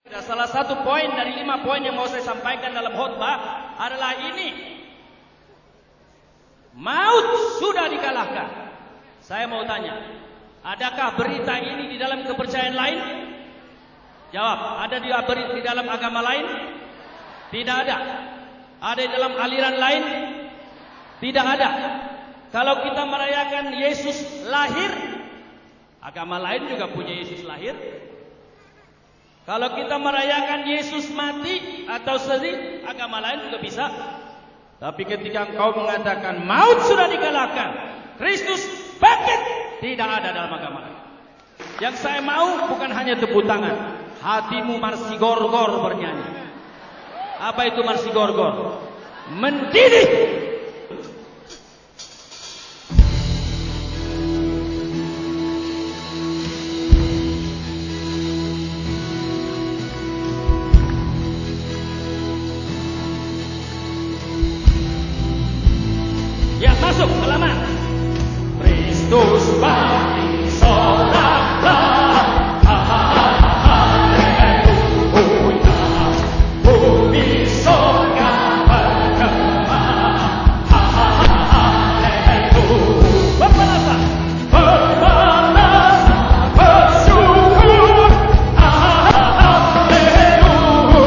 Salah satu poin dari 5 poin yang mau saya sampaikan dalam khotbah adalah ini. Maut sudah dikalahkan. Saya mau tanya, adakah berita ini di dalam kepercayaan lain? Jawab, ada di dalam agama lain? Tidak ada. Ada di dalam aliran lain? Tidak ada. Kalau kita merayakan Yesus lahir, agama lain juga punya Yesus lahir. Kalau kita merayakan Yesus mati atau sedih, agama lain juga bisa. Tapi ketika engkau mengatakan maut sudah dikalahkan, Kristus bangkit, tidak ada dalam agama lain. Yang saya mau bukan hanya tepuk tangan, hatimu marsigorgor bernyanyi. Apa itu marsigorgor? Mendidih. Ya, masuk halaman. Kristus bangkit soraklah, haleluya. Bumi sorga bergema, haleluya. Berbalasan, bersyukur, haleluya. Muliakan Tuhanmu.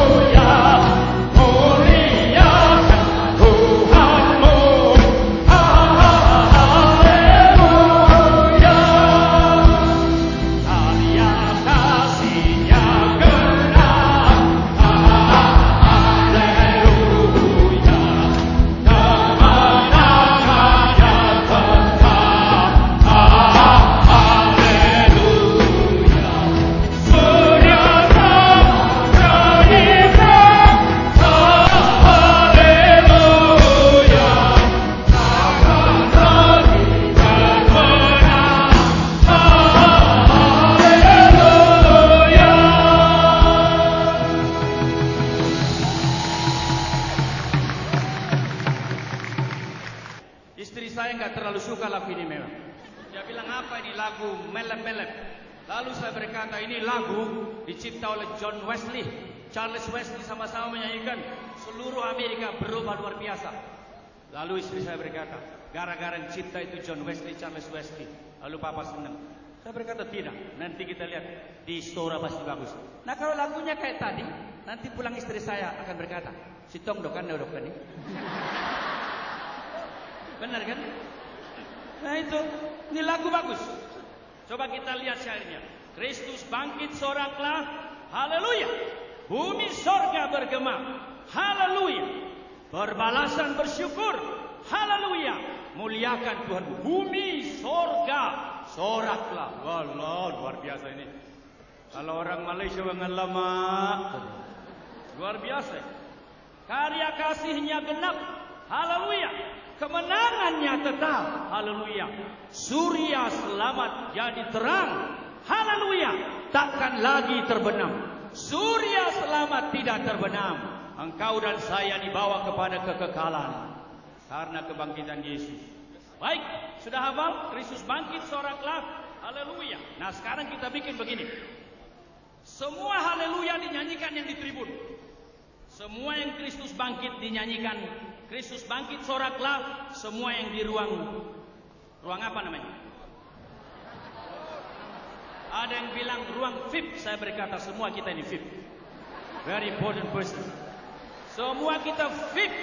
Istri saya nggak terlalu suka lagu ini memang. Dia bilang, apa ini lagu melep-melep. Lalu saya berkata, ini lagu dicipta oleh John Wesley, Charles Wesley, sama-sama menyanyikan. Seluruh Amerika berubah luar biasa. Lalu istri saya berkata, gara-gara yang cipta itu John Wesley, Charles Wesley. Lalu papa senang. Saya berkata, tidak, nanti kita lihat di Stora pasti bagus. Nah, kalau lagunya kayak tadi, nanti pulang istri saya akan berkata, si tong dokan nih. Benar kan? Nah itu, ini lagu bagus. Coba kita lihat syairnya. Kristus bangkit soraklah, haleluya. Bumi sorga bergema, haleluya. Berbalasan bersyukur, haleluya. Muliakan Tuhan. Bumi sorga soraklah. Wallah, luar biasa ini. Kalau orang Malaysia lama, luar biasa. Karya kasihnya genap, haleluya. Kemenangannya tetap, haleluya. Surya selamat jadi terang, haleluya. Takkan lagi terbenam. Surya selamat tidak terbenam. Engkau dan saya dibawa kepada kekekalan karena kebangkitan Yesus. Baik, sudah hafal? Kristus bangkit soraklah, haleluya. Nah, sekarang kita bikin begini. Semua haleluya dinyanyikan yang di tribun. Semua yang Kristus bangkit dinyanyikan. Kristus bangkit soraklah. Semua yang di ruang apa namanya? Ada yang bilang ruang VIP. Saya berkata semua kita ini VIP. Very important person. Semua kita VIP.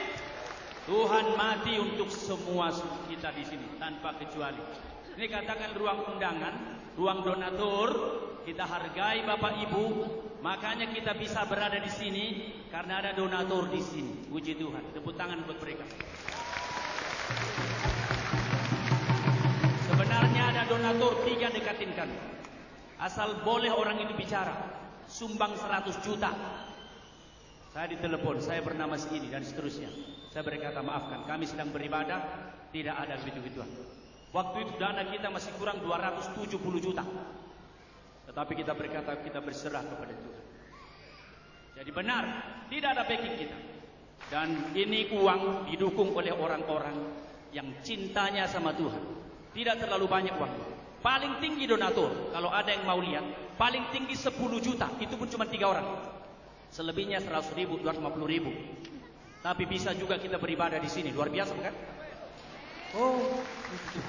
Tuhan mati untuk semua kita di sini tanpa kecuali. Ini katakan ruang undangan, ruang donatur. Kita hargai Bapak Ibu. Makanya kita bisa berada di sini karena ada donatur di sini. Puji Tuhan. Tepuk tangan buat mereka. Sebenarnya ada donatur 3 dekatin kami. Asal boleh orang itu bicara. Sumbang 100 juta. Saya ditelepon, saya bernama segini dan seterusnya. Saya berkata, maafkan, kami sedang beribadah, tidak ada begitu-gituan. Waktu itu dana kita masih kurang 270 juta. Tetapi kita berkata, kita berserah kepada Tuhan. Jadi benar, tidak ada backing kita. Dan ini uang didukung oleh orang-orang yang cintanya sama Tuhan. Tidak terlalu banyak uang. Paling tinggi donatur, kalau ada yang mau lihat, paling tinggi 10 juta. Itu pun cuma 3 orang. Selebihnya 100.000, 250.000. Tapi bisa juga kita beribadah di sini. Luar biasa bukan? Oh, itu.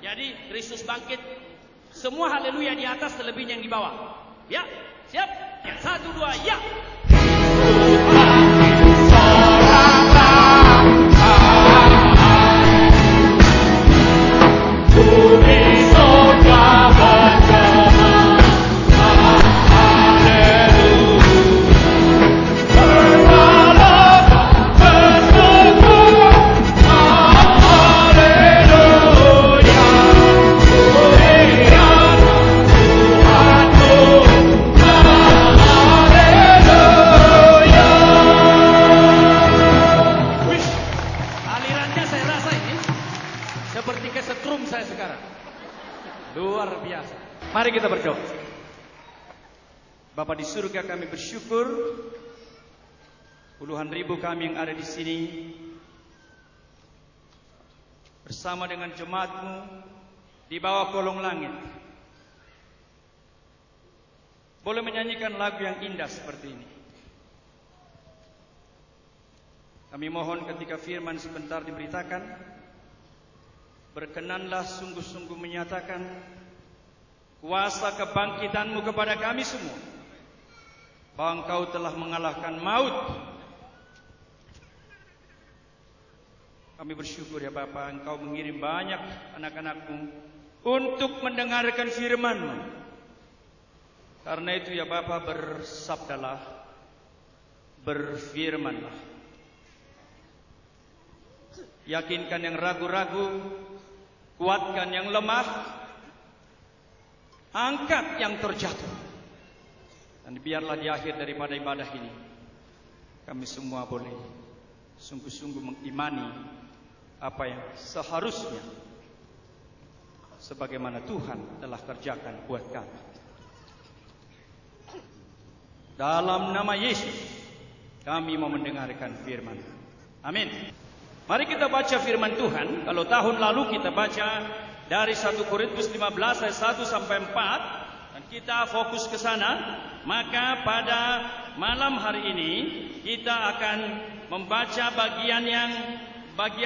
Jadi Kristus bangkit. Semua haleluya di atas, selebihnya yang di bawah. Ya, siap? Yang 1, 2, ya. Luar biasa. Mari kita berdoa. Bapa di surga, kami bersyukur puluhan ribu kami yang ada di sini bersama dengan jemaat-Mu di bawah kolong langit boleh menyanyikan lagu yang indah seperti ini. Kami mohon ketika firman sebentar diberitakan, berkenanlah sungguh-sungguh menyatakan kuasa kebangkitan-Mu kepada kami semua, bahwa Engkau telah mengalahkan maut. Kami bersyukur ya Bapa, Engkau mengirim banyak anak-anak-Mu untuk mendengarkan firman-Mu. Karena itu ya Bapa, bersabdalah, berfirmanlah. Yakinkan yang ragu-ragu, kuatkan yang lemah, angkat yang terjatuh. Dan biarlah di akhir daripada ibadah ini kami semua boleh sungguh-sungguh mengimani apa yang seharusnya sebagaimana Tuhan telah kerjakan buat kami. Dalam nama Yesus kami mau mendengarkan firman. Amin. Mari kita baca firman Tuhan. Kalau tahun lalu kita baca dari 1 Korintus 15 ayat 1 sampai 4 dan kita fokus ke sana, maka pada malam hari ini kita akan membaca bagian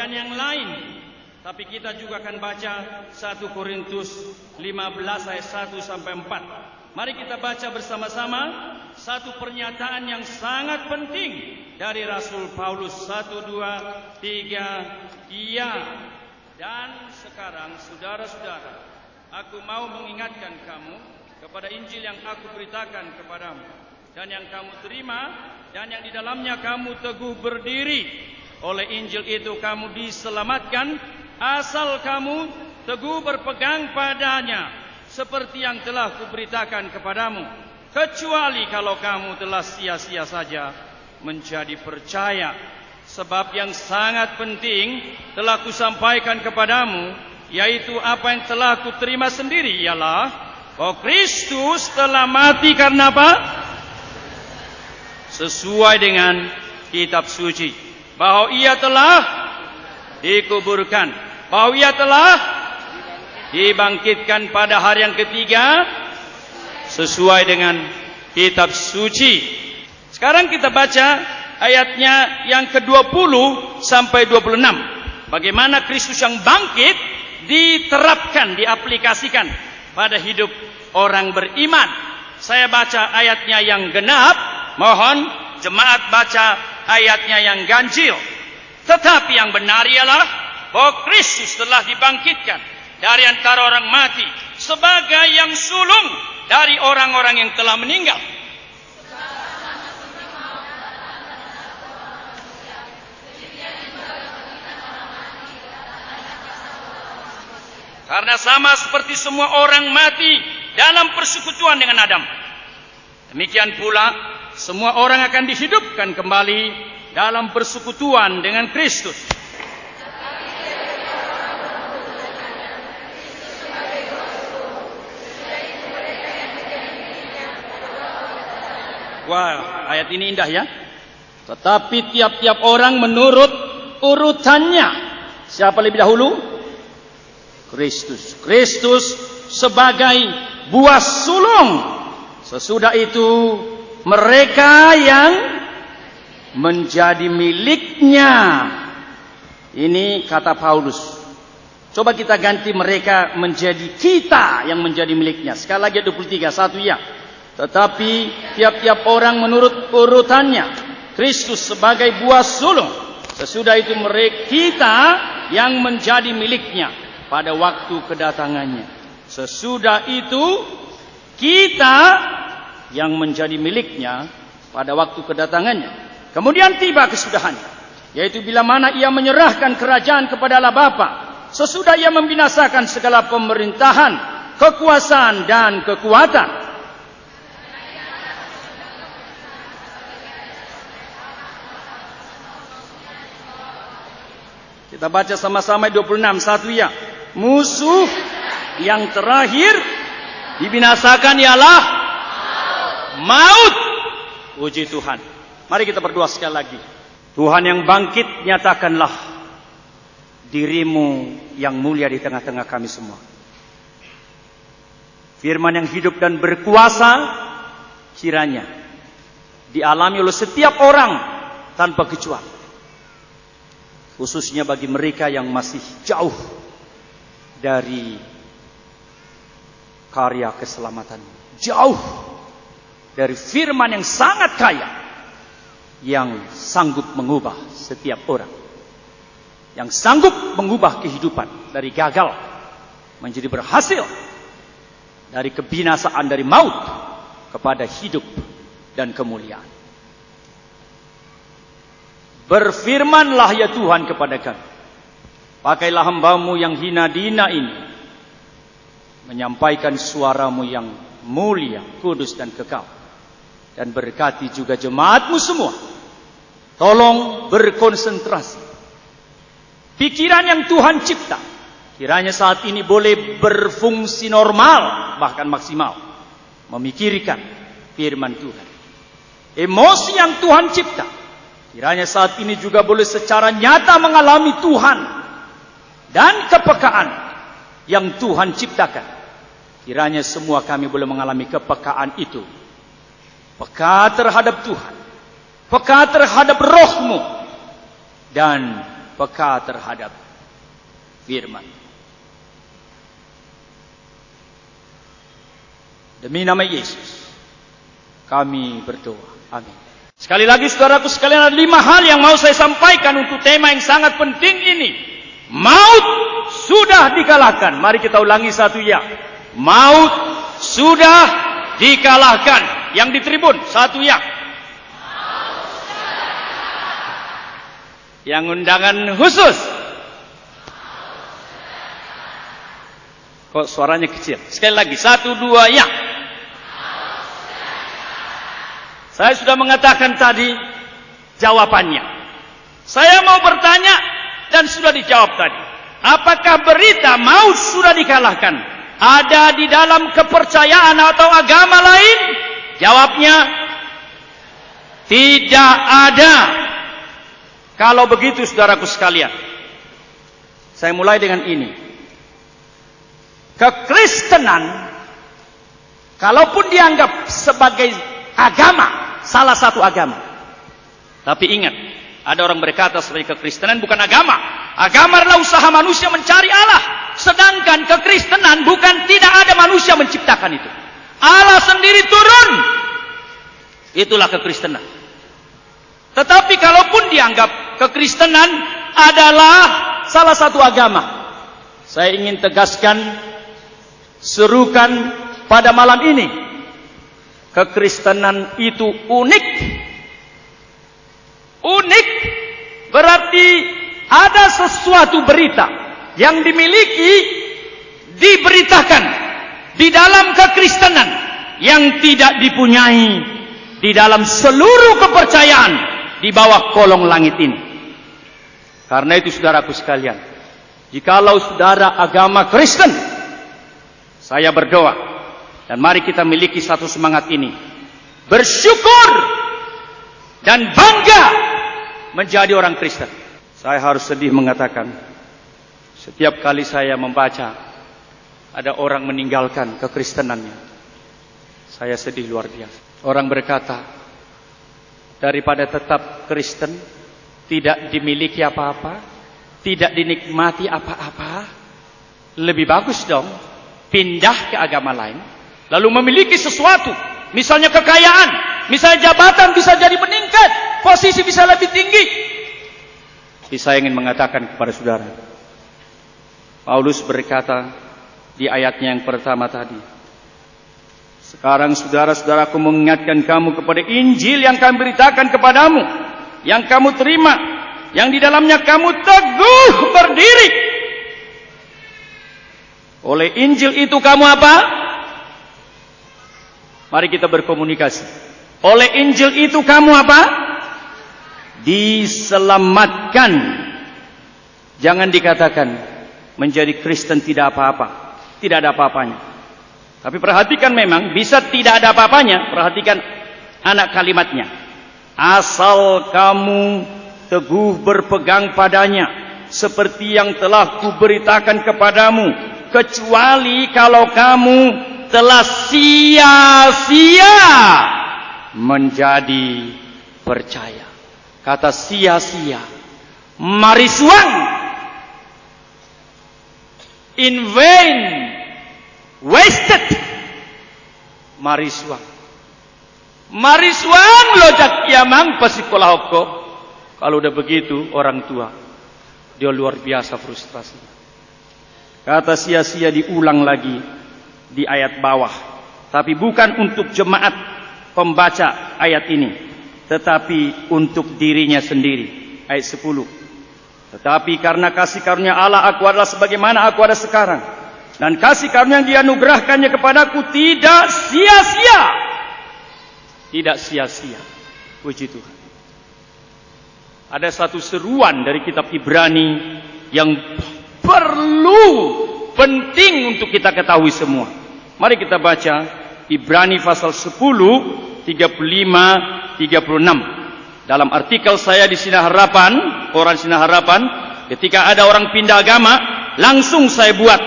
yang lain. Tapi kita juga akan baca 1 Korintus 15 ayat 1 sampai 4. Mari kita baca bersama-sama satu pernyataan yang sangat penting dari Rasul Paulus. 1, 2, 3, iya. Dan sekarang saudara-saudara, aku mau mengingatkan kamu kepada Injil yang aku beritakan kepadamu, dan yang kamu terima, dan yang di dalamnya kamu teguh berdiri. Oleh Injil itu kamu diselamatkan, asal kamu teguh berpegang padanya, seperti yang telah kuberitakan kepadamu. Kecuali kalau kamu telah sia-sia saja menjadi percaya. Sebab yang sangat penting telah kusampaikan kepadamu, yaitu apa yang telah kuterima sendiri, ialah bahwa Kristus telah mati karena apa? Sesuai dengan kitab suci. Bahwa ia telah dikuburkan, bahwa ia telah dibangkitkan pada hari yang ketiga sesuai dengan kitab suci. Sekarang kita baca ayatnya yang ke-20 sampai 26. Bagaimana Kristus yang bangkit diterapkan, diaplikasikan pada hidup orang beriman. Saya baca ayatnya yang genap, mohon jemaat baca ayatnya yang ganjil. Tetapi yang benar ialah bahwa Kristus telah dibangkitkan dari antara orang mati sebagai yang sulung dari orang-orang yang telah meninggal. Karena sama seperti semua orang mati dalam persekutuan dengan Adam, demikian pula semua orang akan dihidupkan kembali dalam persekutuan dengan Kristus. Wah, ayat ini indah ya. Tetapi tiap-tiap orang menurut urutannya. Siapa lebih dahulu? Kristus. Kristus sebagai buah sulung. Sesudah itu mereka yang menjadi miliknya. Ini kata Paulus. Coba kita ganti mereka menjadi kita yang menjadi miliknya. Sekali lagi 23, 1 ya. Tetapi tiap-tiap orang menurut urutannya. Kristus sebagai buah sulung. Sesudah itu mereka kita yang menjadi miliknya pada waktu kedatangannya. Sesudah itu kita yang menjadi miliknya pada waktu kedatangannya. Kemudian tiba kesudahannya, yaitu bila mana ia menyerahkan kerajaan kepada Allah Bapa. Sesudah ia membinasakan segala pemerintahan, kekuasaan dan kekuatan. Kita baca sama-sama 26, 1 ya. Musuh yang terakhir dibinasakan ialah maut. Puji Tuhan. Mari kita berdoa sekali lagi. Tuhan yang bangkit, nyatakanlah dirimu yang mulia di tengah-tengah kami semua. Firman yang hidup dan berkuasa kiranya dialami oleh setiap orang tanpa kecuali. Khususnya bagi mereka yang masih jauh dari karya keselamatan. Jauh dari firman yang sangat kaya. Yang sanggup mengubah setiap orang. Yang sanggup mengubah kehidupan dari gagal menjadi berhasil. Dari kebinasaan dari maut kepada hidup dan kemuliaan. Berfirmanlah ya Tuhan kepada kami. Pakailah hamba-Mu yang hina dina ini. Menyampaikan suara-Mu yang mulia, kudus dan kekal. Dan berkati juga jemaat-Mu semua. Tolong berkonsentrasi. Pikiran yang Tuhan cipta. Kiranya saat ini boleh berfungsi normal, bahkan maksimal. Memikirkan firman Tuhan. Emosi yang Tuhan cipta. Kiranya saat ini juga boleh secara nyata mengalami Tuhan dan kepekaan yang Tuhan ciptakan. Kiranya semua kami boleh mengalami kepekaan itu. Peka terhadap Tuhan, peka terhadap Roh-Mu, dan peka terhadap firman. Demi nama Yesus kami berdoa. Amin. Sekali lagi saudaraku sekalian, ada 5 hal yang mau saya sampaikan untuk tema yang sangat penting ini. Maut sudah dikalahkan. Mari kita ulangi 1 ya. Maut sudah dikalahkan. Yang di tribun 1 ya. Yang undangan khusus. Kok suaranya kecil? Sekali lagi 1, 2 ya. Saya sudah mengatakan tadi jawabannya. Saya mau bertanya dan sudah dijawab tadi. Apakah berita maut sudah dikalahkan ada di dalam kepercayaan atau agama lain? Jawabnya tidak ada. Kalau begitu saudaraku sekalian, saya mulai dengan ini. Kekristenan, kalaupun dianggap sebagai agama, salah satu agama. Tapi ingat, ada orang berkata sebagai kekristenan bukan agama. Agama adalah usaha manusia mencari Allah. Sedangkan kekristenan bukan tidak ada manusia menciptakan itu. Allah sendiri turun. Itulah kekristenan. Tetapi kalaupun dianggap kekristenan adalah salah satu agama, saya ingin tegaskan, serukan pada malam ini. Kekristenan itu unik. Unik berarti ada sesuatu berita yang dimiliki, diberitakan di dalam kekristenan yang tidak dipunyai di dalam seluruh kepercayaan di bawah kolong langit ini. Karena itu saudaraku sekalian, jikalau saudara agama Kristen, saya berdoa, dan mari kita miliki satu semangat ini. Bersyukur dan bangga menjadi orang Kristen. Saya harus sedih mengatakan, setiap kali saya membaca ada orang meninggalkan kekristenannya, saya sedih luar biasa. Orang berkata, daripada tetap Kristen, tidak dimiliki apa-apa, tidak dinikmati apa-apa. Lebih bagus dong pindah ke agama lain, lalu memiliki sesuatu, misalnya kekayaan, misalnya jabatan bisa jadi meningkat, posisi bisa lebih tinggi. Tapi saya ingin mengatakan kepada saudara, Paulus berkata di ayatnya yang pertama tadi, sekarang saudara-saudaraku mengingatkan kamu kepada Injil yang kami beritakan kepadamu, yang kamu terima, yang di dalamnya kamu teguh berdiri. Oleh Injil itu kamu apa? Mari kita berkomunikasi. Oleh Injil itu kamu apa? Diselamatkan. Jangan dikatakan menjadi Kristen tidak apa-apa. Tidak ada apa-apanya. Tapi perhatikan, memang bisa tidak ada apa-apanya. Perhatikan anak kalimatnya. Asal kamu teguh berpegang padanya, seperti yang telah kuberitakan kepadamu, kecuali kalau kamu telah sia-sia menjadi percaya. Kata sia-sia, mariswang, in vain, wasted, mariswang. Mariswang lojak yamang pasikolah hoko. Kalau udah begitu orang tua, dia luar biasa frustrasinya. Kata sia-sia diulang lagi di ayat bawah, tapi bukan untuk jemaat pembaca ayat ini, tetapi untuk dirinya sendiri. Ayat 10. Tetapi karena kasih karunia Allah aku adalah sebagaimana aku ada sekarang, dan kasih karunia yang dianugerahkannya kepadaku tidak sia-sia. Tidak sia-sia. Puji Tuhan. Ada satu seruan dari kitab Ibrani yang perlu, penting untuk kita ketahui semua. Mari kita baca Ibrani pasal 10, 35, 36. Dalam artikel saya di Sinar Harapan, koran Sinar Harapan, ketika ada orang pindah agama, langsung saya buat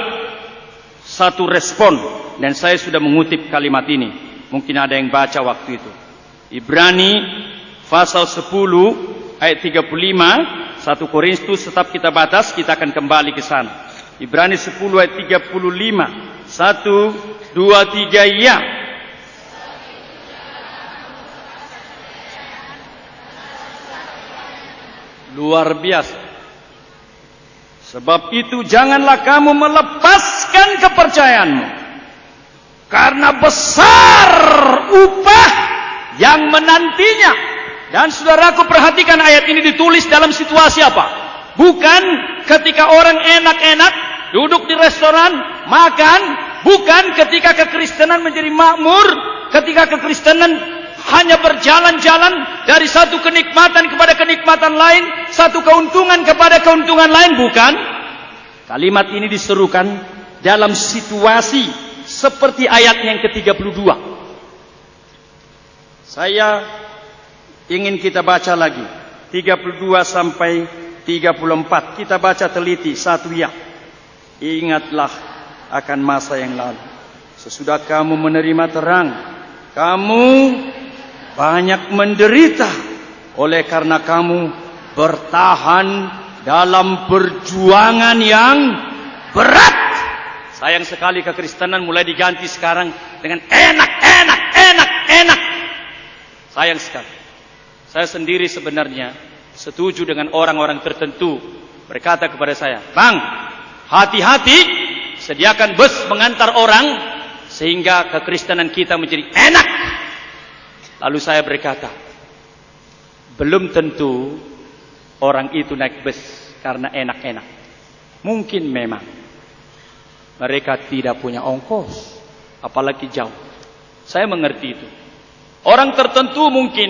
satu respon, dan saya sudah mengutip kalimat ini. Mungkin ada yang baca waktu itu. Ibrani pasal 10 ayat 35, 1 Korintus tetap kita batas, kita akan kembali ke sana. Ibrani 10 ayat 35. 1, 2, 3, ya. Luar biasa. Sebab itu janganlah kamu melepaskan kepercayaanmu, karena besar upah yang menantinya. Dan saudaraku, perhatikan ayat ini ditulis dalam situasi apa? Bukan ketika orang enak-enak duduk di restoran makan, bukan ketika kekristenan menjadi makmur, ketika kekristenan hanya berjalan-jalan dari satu kenikmatan kepada kenikmatan lain, satu keuntungan kepada keuntungan lain, bukan. Kalimat ini diserukan dalam situasi seperti ayat yang ke-32. Saya ingin kita baca lagi 32 sampai 34. Kita baca teliti satu ya. Ingatlah akan masa yang lalu. Sesudah kamu menerima terang, kamu banyak menderita oleh karena kamu bertahan dalam perjuangan yang berat. Sayang sekali kekristenan mulai diganti sekarang dengan enak. Sayang sekali. Saya sendiri sebenarnya setuju dengan orang-orang tertentu berkata kepada saya, "Bang, hati-hati, sediakan bus mengantar orang sehingga kekristenan kita menjadi enak." Lalu saya berkata, belum tentu orang itu naik bus karena enak-enak. Mungkin memang mereka tidak punya ongkos, apalagi jauh. Saya mengerti itu. Orang tertentu mungkin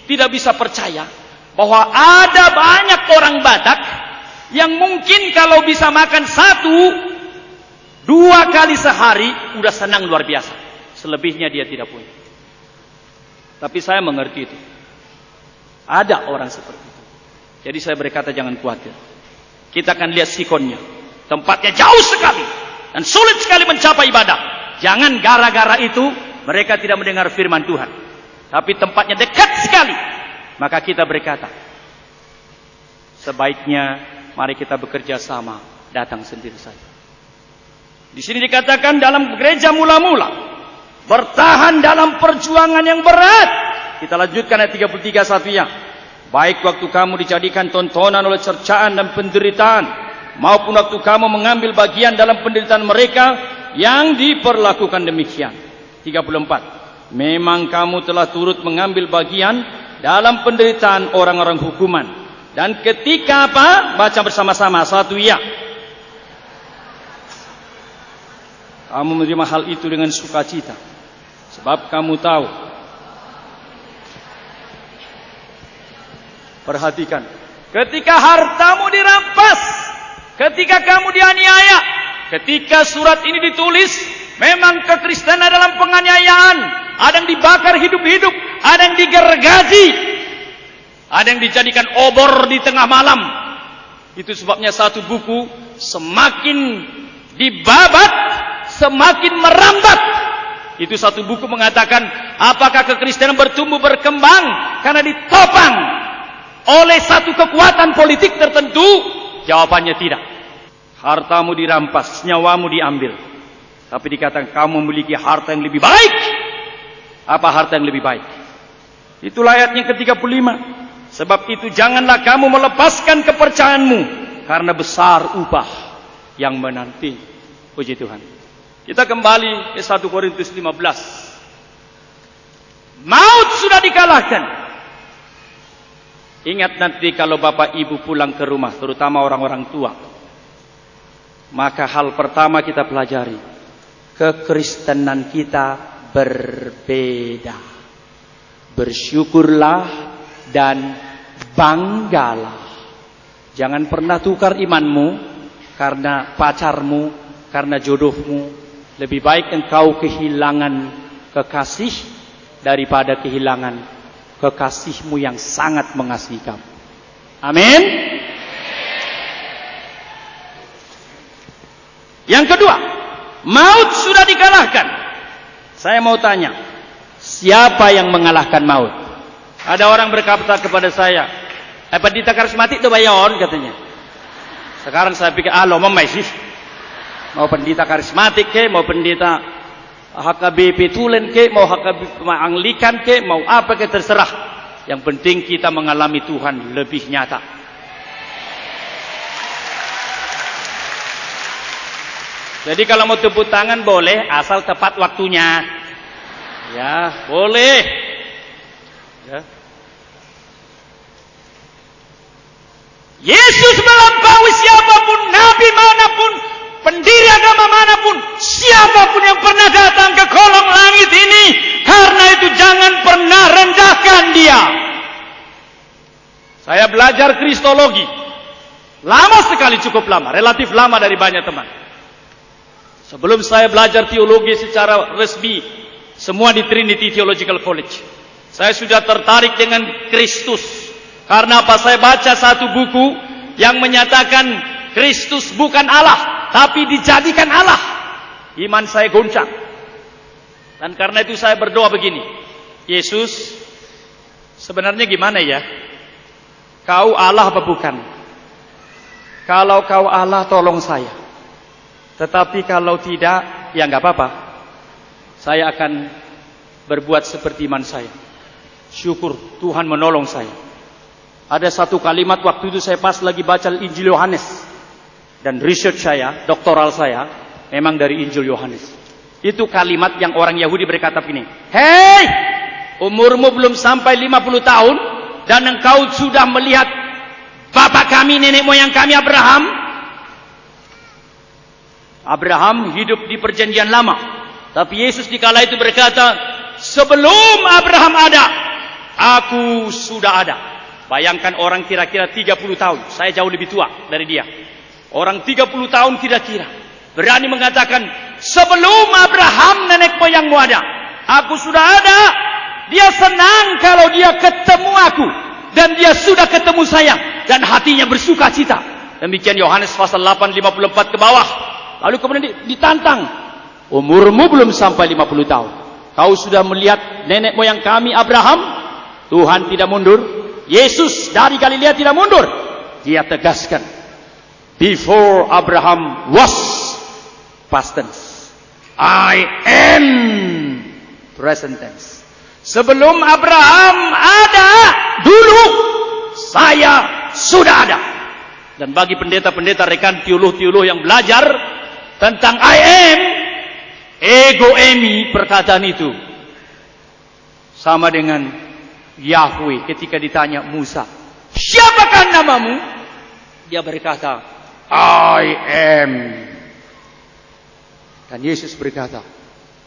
tidak bisa percaya bahwa ada banyak orang Batak yang mungkin kalau bisa makan 1-2 kali sehari udah senang luar biasa. Selebihnya dia tidak punya. Tapi saya mengerti itu. Ada orang seperti itu. Jadi saya berkata jangan khawatir. Kita akan lihat sikonnya. Tempatnya jauh sekali dan sulit sekali mencapai ibadah. Jangan gara-gara itu mereka tidak mendengar firman Tuhan. Tapi tempatnya dekat sekali. Maka kita berkata, sebaiknya mari kita bekerja sama, datang sendiri saja. Di sini dikatakan dalam gereja mula-mula, bertahan dalam perjuangan yang berat. Kita lanjutkan ayat 33 satunya. Baik waktu kamu dijadikan tontonan oleh cercaan dan penderitaan, maupun waktu kamu mengambil bagian dalam penderitaan mereka yang diperlakukan demikian. 34. Memang kamu telah turut mengambil bagian dalam penderitaan orang-orang hukuman. Dan ketika apa? Baca bersama-sama. Satu ya. Kamu menerima hal itu dengan sukacita. Sebab kamu tahu. Perhatikan. Ketika hartamu dirampas. Ketika kamu dianiaya. Ketika surat ini ditulis. Memang kekristenan dalam penganiayaan. Ada yang dibakar hidup-hidup. Ada yang digergaji. Ada yang dijadikan obor di tengah malam. Itu sebabnya satu buku semakin dibabat, semakin merambat. Itu satu buku mengatakan, apakah kekristenan bertumbuh berkembang karena ditopang oleh satu kekuatan politik tertentu? Jawabannya tidak. Hartamu dirampas, nyawamu diambil. Tapi dikatakan kamu memiliki harta yang lebih baik. Apa harta yang lebih baik? Itulah ayatnya ke-35. Sebab itu janganlah kamu melepaskan kepercayaanmu, karena besar upah yang menanti. Puji Tuhan. Kita kembali ke 1 Korintus 15. Maut sudah dikalahkan. Ingat nanti kalau bapak ibu pulang ke rumah, terutama orang-orang tua, maka hal pertama kita pelajari, kekristenan kita berbeda. Bersyukurlah dan banggalah. Jangan pernah tukar imanmu karena pacarmu, karena jodohmu. Lebih baik engkau kehilangan kekasih daripada kehilangan kekasihmu yang sangat mengasihi kamu. Amin. Yang kedua, maut sudah dikalahkan. Saya mau tanya, siapa yang mengalahkan maut? Ada orang berkata kepada saya, pendeta karismatik itu bayon katanya. Sekarang saya pikir, lo memang sih. Mau pendeta karismatik ke, mau pendeta HKBP Tulen ke, mau HKBP Anglikan ke, mau apa ke, terserah. Yang penting kita mengalami Tuhan lebih nyata. Jadi kalau mau tepuk tangan boleh, asal tepat waktunya. Ya, boleh. Ya. Yesus melampaui siapapun, nabi manapun, pendiri agama manapun, siapapun yang pernah datang ke kolong langit ini. Karena itu jangan pernah rendahkan dia. Saya belajar kristologi. Lama sekali, cukup lama, relatif lama dari banyak teman. Sebelum saya belajar teologi secara resmi, semua di Trinity Theological College, saya sudah tertarik dengan Kristus. Karena apa? Saya baca satu buku yang menyatakan Kristus bukan Allah, tapi dijadikan Allah. Iman saya goncang. Dan karena itu saya berdoa begini, Yesus, sebenarnya gimana ya? Kau Allah apa bukan? Kalau kau Allah, tolong saya. Tetapi kalau tidak, ya nggak apa-apa. Saya akan berbuat seperti iman saya. Syukur Tuhan menolong saya. Ada satu kalimat waktu itu saya pas lagi baca Injil Yohanes. Dan research saya, doktoral saya, memang dari Injil Yohanes. Itu kalimat yang orang Yahudi berkata begini. Hei, umurmu belum sampai 50 tahun. Dan engkau sudah melihat bapak kami, nenek moyang kami Abraham. Abraham hidup di perjanjian lama. Tapi Yesus di kala itu berkata, sebelum Abraham ada, aku sudah ada. Bayangkan orang kira-kira 30 tahun. Saya jauh lebih tua dari dia. Orang 30 tahun kira-kira berani mengatakan, sebelum Abraham nenek moyangmu ada, aku sudah ada. Dia senang kalau dia ketemu aku. Dan dia sudah ketemu saya. Dan hatinya bersuka cita. Demikian Yohanes pasal 8, 54 ke bawah. Lalu kemudian ditantang. Umurmu belum sampai 50 tahun. Kau sudah melihat nenek moyang kami Abraham? Tuhan tidak mundur. Yesus dari Galilea tidak mundur. Dia tegaskan, before Abraham was, past tense, I am, present tense. Sebelum Abraham ada, dulu saya sudah ada. Dan bagi pendeta-pendeta rekan teolog-teolog yang belajar tentang I am, ego emi, perkataan itu sama dengan Yahweh ketika ditanya Musa, siapakah namamu? Dia berkata, I am. Dan Yesus berkata,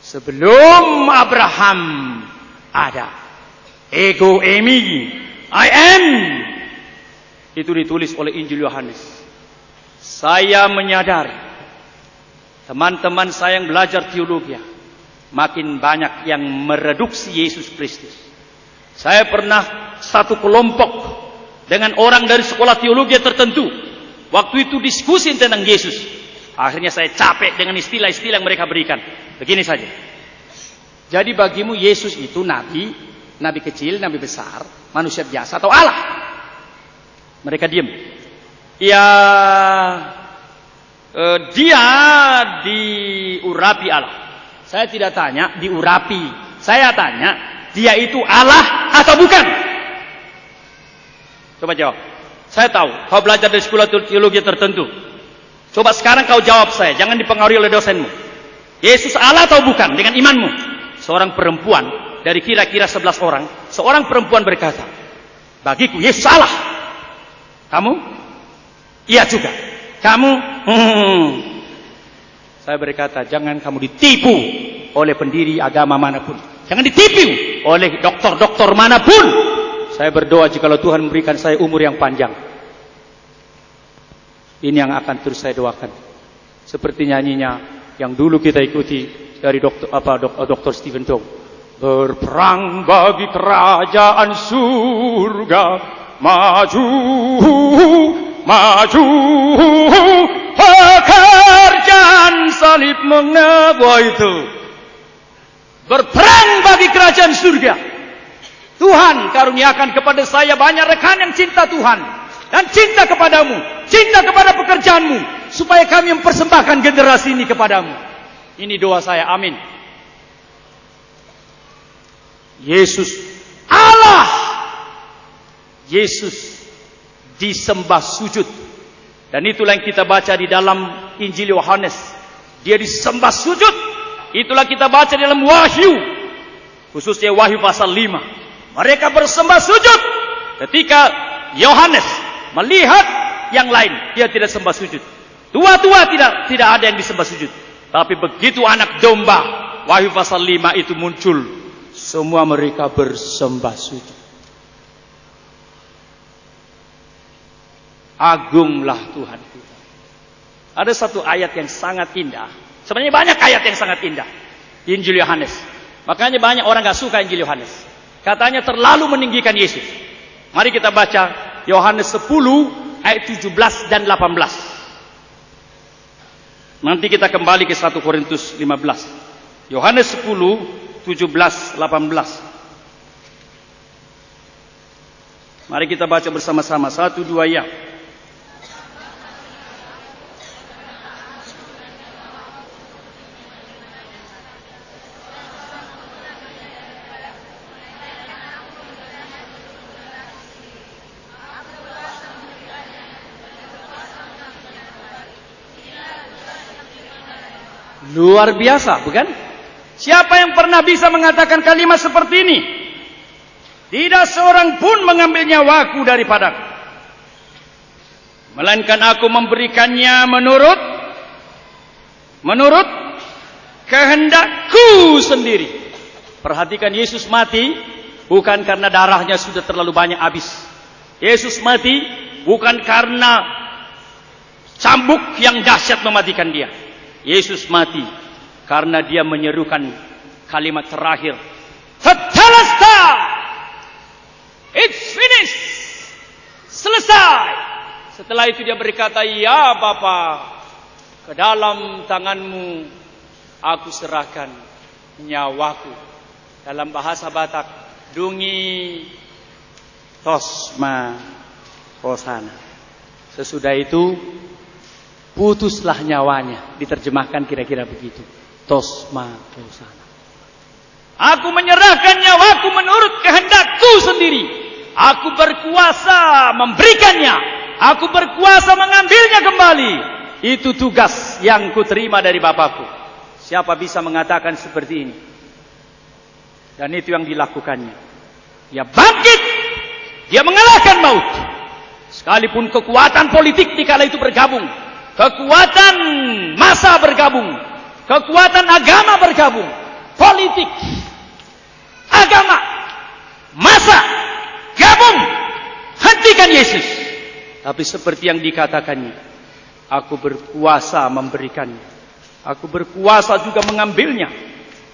sebelum Abraham ada, ego emi, I am. Itu ditulis oleh Injil Yohanes. Saya menyadari, teman-teman saya yang belajar teologi, makin banyak yang mereduksi Yesus Kristus. Saya pernah satu kelompok dengan orang dari sekolah teologi tertentu. Waktu itu diskusi tentang Yesus. Akhirnya saya capek dengan istilah-istilah yang mereka berikan. Begini saja. Jadi bagimu Yesus itu nabi, nabi kecil, nabi besar, manusia biasa atau Allah? Mereka diam. Ya, dia diurapi Allah. Saya tidak tanya diurapi. Saya tanya, dia itu Allah atau bukan? Coba jawab. Saya tahu, kau belajar dari sekolah teologi tertentu. Coba sekarang kau jawab saya, jangan dipengaruhi oleh dosenmu. Yesus Allah atau bukan dengan imanmu? Seorang perempuan dari kira-kira 11 orang, seorang perempuan berkata, bagiku Yesus Allah. Kamu? Iya juga. Kamu? Saya berkata, jangan kamu ditipu oleh pendiri agama manapun. Jangan ditipu oleh doktor-doktor manapun. Saya berdoa jikalau Tuhan memberikan saya umur yang panjang. Ini yang akan terus saya doakan. Seperti nyanyinya yang dulu kita ikuti dari Dr. Stephen Tong. Berperang bagi kerajaan surga, maju, maju, pekerjaan salib mengebuah itu. Berperang bagi kerajaan surga. Tuhan karuniakan kepada saya banyak rekan yang cinta Tuhan dan cinta kepadamu, cinta kepada pekerjaanmu, supaya kami mempersembahkan generasi ini kepadamu. Ini doa saya, amin. Yesus Allah. Yesus disembah sujud. Dan itulah yang kita baca di dalam Injil Yohanes. Dia disembah sujud. Itulah kita baca di dalam Wahyu. Khususnya Wahyu pasal 5. Mereka bersembah sujud. Ketika Yohanes melihat yang lain, dia tidak sembah sujud. Tua-tua tidak ada yang disembah sujud. Tapi begitu anak domba, Wahyu pasal 5 itu muncul, semua mereka bersembah sujud. Agunglah Tuhan kita. Ada satu ayat yang sangat indah. Sebenarnya banyak ayat yang sangat indah di Injil Yohanes. Makanya banyak orang gak suka Injil Yohanes. Katanya terlalu meninggikan Yesus. Mari kita baca Yohanes 10 ayat 17 dan 18. Nanti kita kembali ke 1 Korintus 15. Yohanes 10, 17, 18. Mari kita baca bersama-sama. 1, 2 ya. Luar biasa, bukan? Siapa yang pernah bisa mengatakan kalimat seperti ini? Tidak seorang pun mengambil nyawaku daripadaku, melainkan aku memberikannya menurut kehendakku sendiri. Perhatikan, Yesus mati bukan karena darahnya sudah terlalu banyak habis. Yesus mati bukan karena cambuk yang dahsyat mematikan dia. Yesus mati karena dia menyerukan kalimat terakhir, Tetelestai, it's finished, selesai. Setelah itu dia berkata, ya Bapa, ke dalam tanganmu aku serahkan nyawaku. Dalam bahasa Batak, dungi Tosma Hosana. Sesudah itu putuslah nyawanya. Diterjemahkan kira-kira begitu. Tosma Hosana. Aku menyerahkan nyawaku menurut kehendakku sendiri. Aku berkuasa memberikannya. Aku berkuasa mengambilnya kembali. Itu tugas yang kuterima dari Bapakku. Siapa bisa mengatakan seperti ini? Dan itu yang dilakukannya. Dia bangkit. Dia mengalahkan maut. Sekalipun kekuatan politik di kala itu bergabung. Kekuatan massa bergabung. Kekuatan agama bergabung. Politik, agama, massa gabung. Hentikan Yesus. Tapi seperti yang dikatakannya, aku berkuasa memberikannya. Aku berkuasa juga mengambilnya.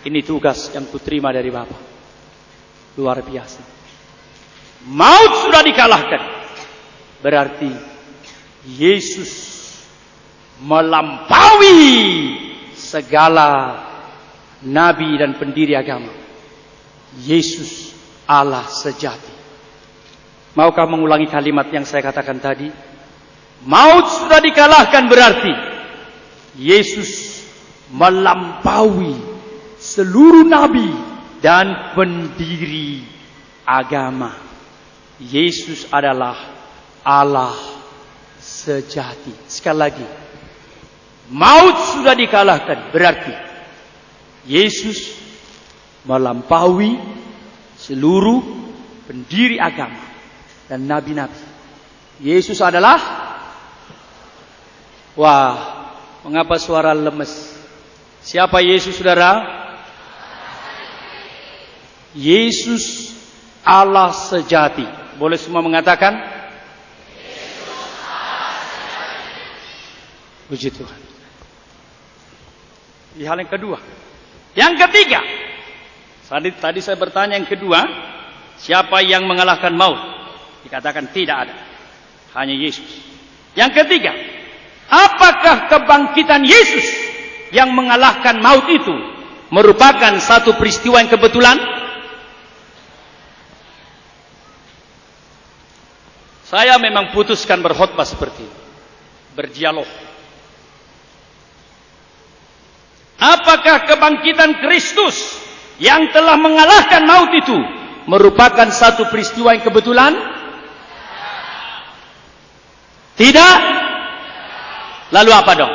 Ini tugas yang kuterima dari Bapa. Luar biasa. Maut sudah dikalahkan. Berarti Yesus melampaui segala nabi dan pendiri agama. Yesus Allah sejati. Maukah mengulangi kalimat yang saya katakan tadi? Maut sudah dikalahkan berarti Yesus melampaui seluruh nabi dan pendiri agama. Yesus adalah Allah sejati. Sekali lagi, maut sudah dikalahkan berarti Yesus melampaui seluruh pendiri agama dan nabi-nabi. Yesus adalah, wah, mengapa suara lemes? Siapa Yesus, saudara? Yesus Allah sejati. Boleh semua mengatakan? Yesus Allah sejati. Puji Tuhan. Di hal yang kedua. Yang ketiga. Tadi saya bertanya yang kedua. Siapa yang mengalahkan maut? Dikatakan tidak ada. Hanya Yesus. Yang ketiga. Apakah kebangkitan Yesus yang mengalahkan maut itu merupakan satu peristiwa yang kebetulan? Saya memang putuskan berkhotbah seperti ini. Berdialog. Apakah kebangkitan Kristus yang telah mengalahkan maut itu merupakan satu peristiwa yang kebetulan? Tidak? Lalu apa dong?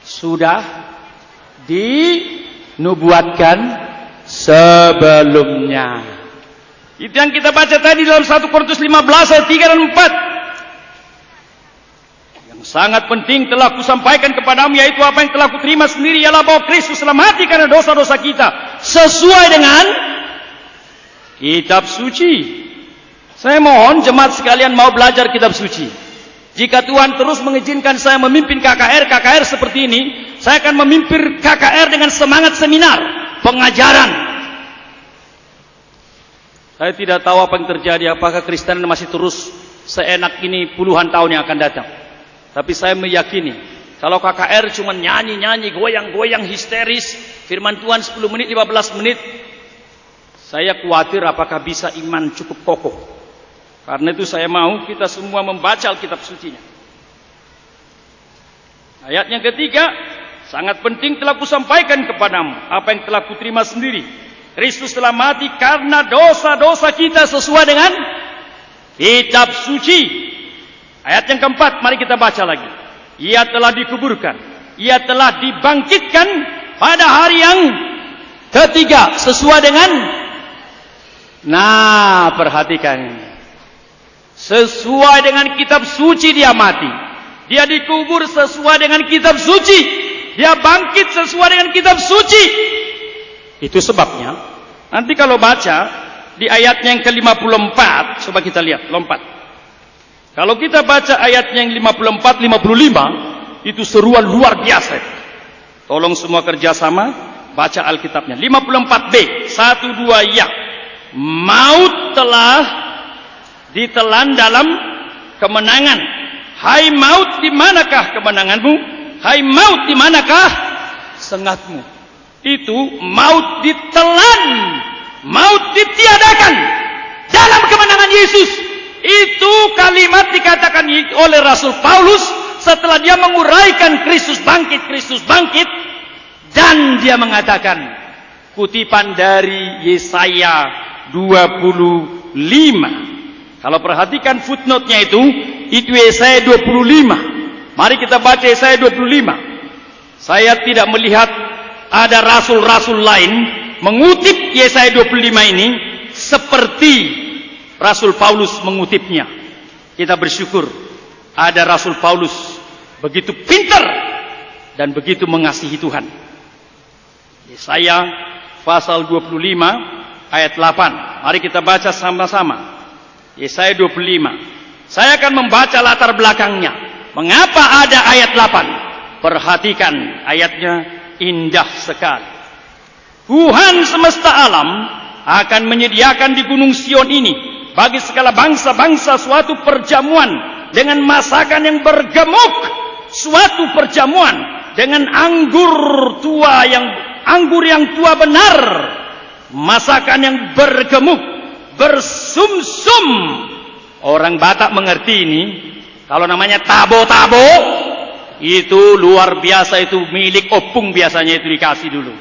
Sudah dinubuatkan sebelumnya. Itu yang kita baca tadi dalam 1 Korintus 15 ayat 3 dan 4. Yang sangat penting telah kusampaikan kepadamu, yaitu apa yang telah kuterima sendiri, ialah bahwa Kristus telah mati karena dosa-dosa kita sesuai dengan kitab suci. Saya mohon jemaat sekalian mau belajar kitab suci. Jika Tuhan terus mengizinkan saya memimpin KKR seperti ini, saya akan memimpin KKR dengan semangat seminar, pengajaran. Saya tidak tahu apa yang terjadi, apakah Kristen masih terus seenak ini puluhan tahun yang akan datang. Tapi saya meyakini, kalau KKR cuma nyanyi-nyanyi, goyang-goyang histeris, firman Tuhan 10 menit, 15 menit, saya khawatir apakah bisa iman cukup kokoh. Karena itu saya mau kita semua membaca Alkitab sucinya. Ayat yang ketiga, sangat penting telah kusampaikan kepadamu apa yang telah kuterima sendiri. Kristus telah mati karena dosa-dosa kita sesuai dengan kitab suci. Ayat yang keempat, mari kita baca lagi. Ia telah dikuburkan, ia telah dibangkitkan pada hari yang ketiga sesuai dengan, nah perhatikan ini, sesuai dengan kitab suci dia mati. Dia dikubur sesuai dengan kitab suci. Dia bangkit sesuai dengan kitab suci. Itu sebabnya, nanti kalau baca di ayatnya yang ke-54, coba kita lihat, lompat. Kalau kita baca ayatnya yang 54, 55, itu seruan luar biasa. Tolong semua kerjasama, baca Alkitabnya. 54b, 1, 2, ya. Maut telah ditelan dalam kemenangan. Hai maut, di manakah kemenanganmu? Hai maut, di manakah sengatmu? Itu maut ditelan, maut ditiadakan dalam kemenangan Yesus. Itu kalimat dikatakan oleh Rasul Paulus setelah dia menguraikan Kristus bangkit, dan dia mengatakan, kutipan dari Yesaya 25. Kalau perhatikan footnote-nya itu Yesaya 25. Mari kita baca Yesaya 25. Saya tidak melihat ada rasul-rasul lain mengutip Yesaya 25 ini seperti Rasul Paulus mengutipnya. Kita bersyukur ada Rasul Paulus begitu pintar dan begitu mengasihi Tuhan. Yesaya pasal 25 ayat 8. Mari kita baca sama-sama. Yesaya 25. Saya akan membaca latar belakangnya. Mengapa ada ayat 8? Perhatikan ayatnya, indah sekali. Tuhan semesta alam akan menyediakan di Gunung Sion ini bagi segala bangsa-bangsa suatu perjamuan dengan masakan yang bergemuk, suatu perjamuan dengan anggur yang tua benar, masakan yang bergemuk, bersumsum. Orang Batak mengerti ini. Kalau namanya tabo-tabo, itu luar biasa, itu milik opung biasanya, itu dikasih dulu.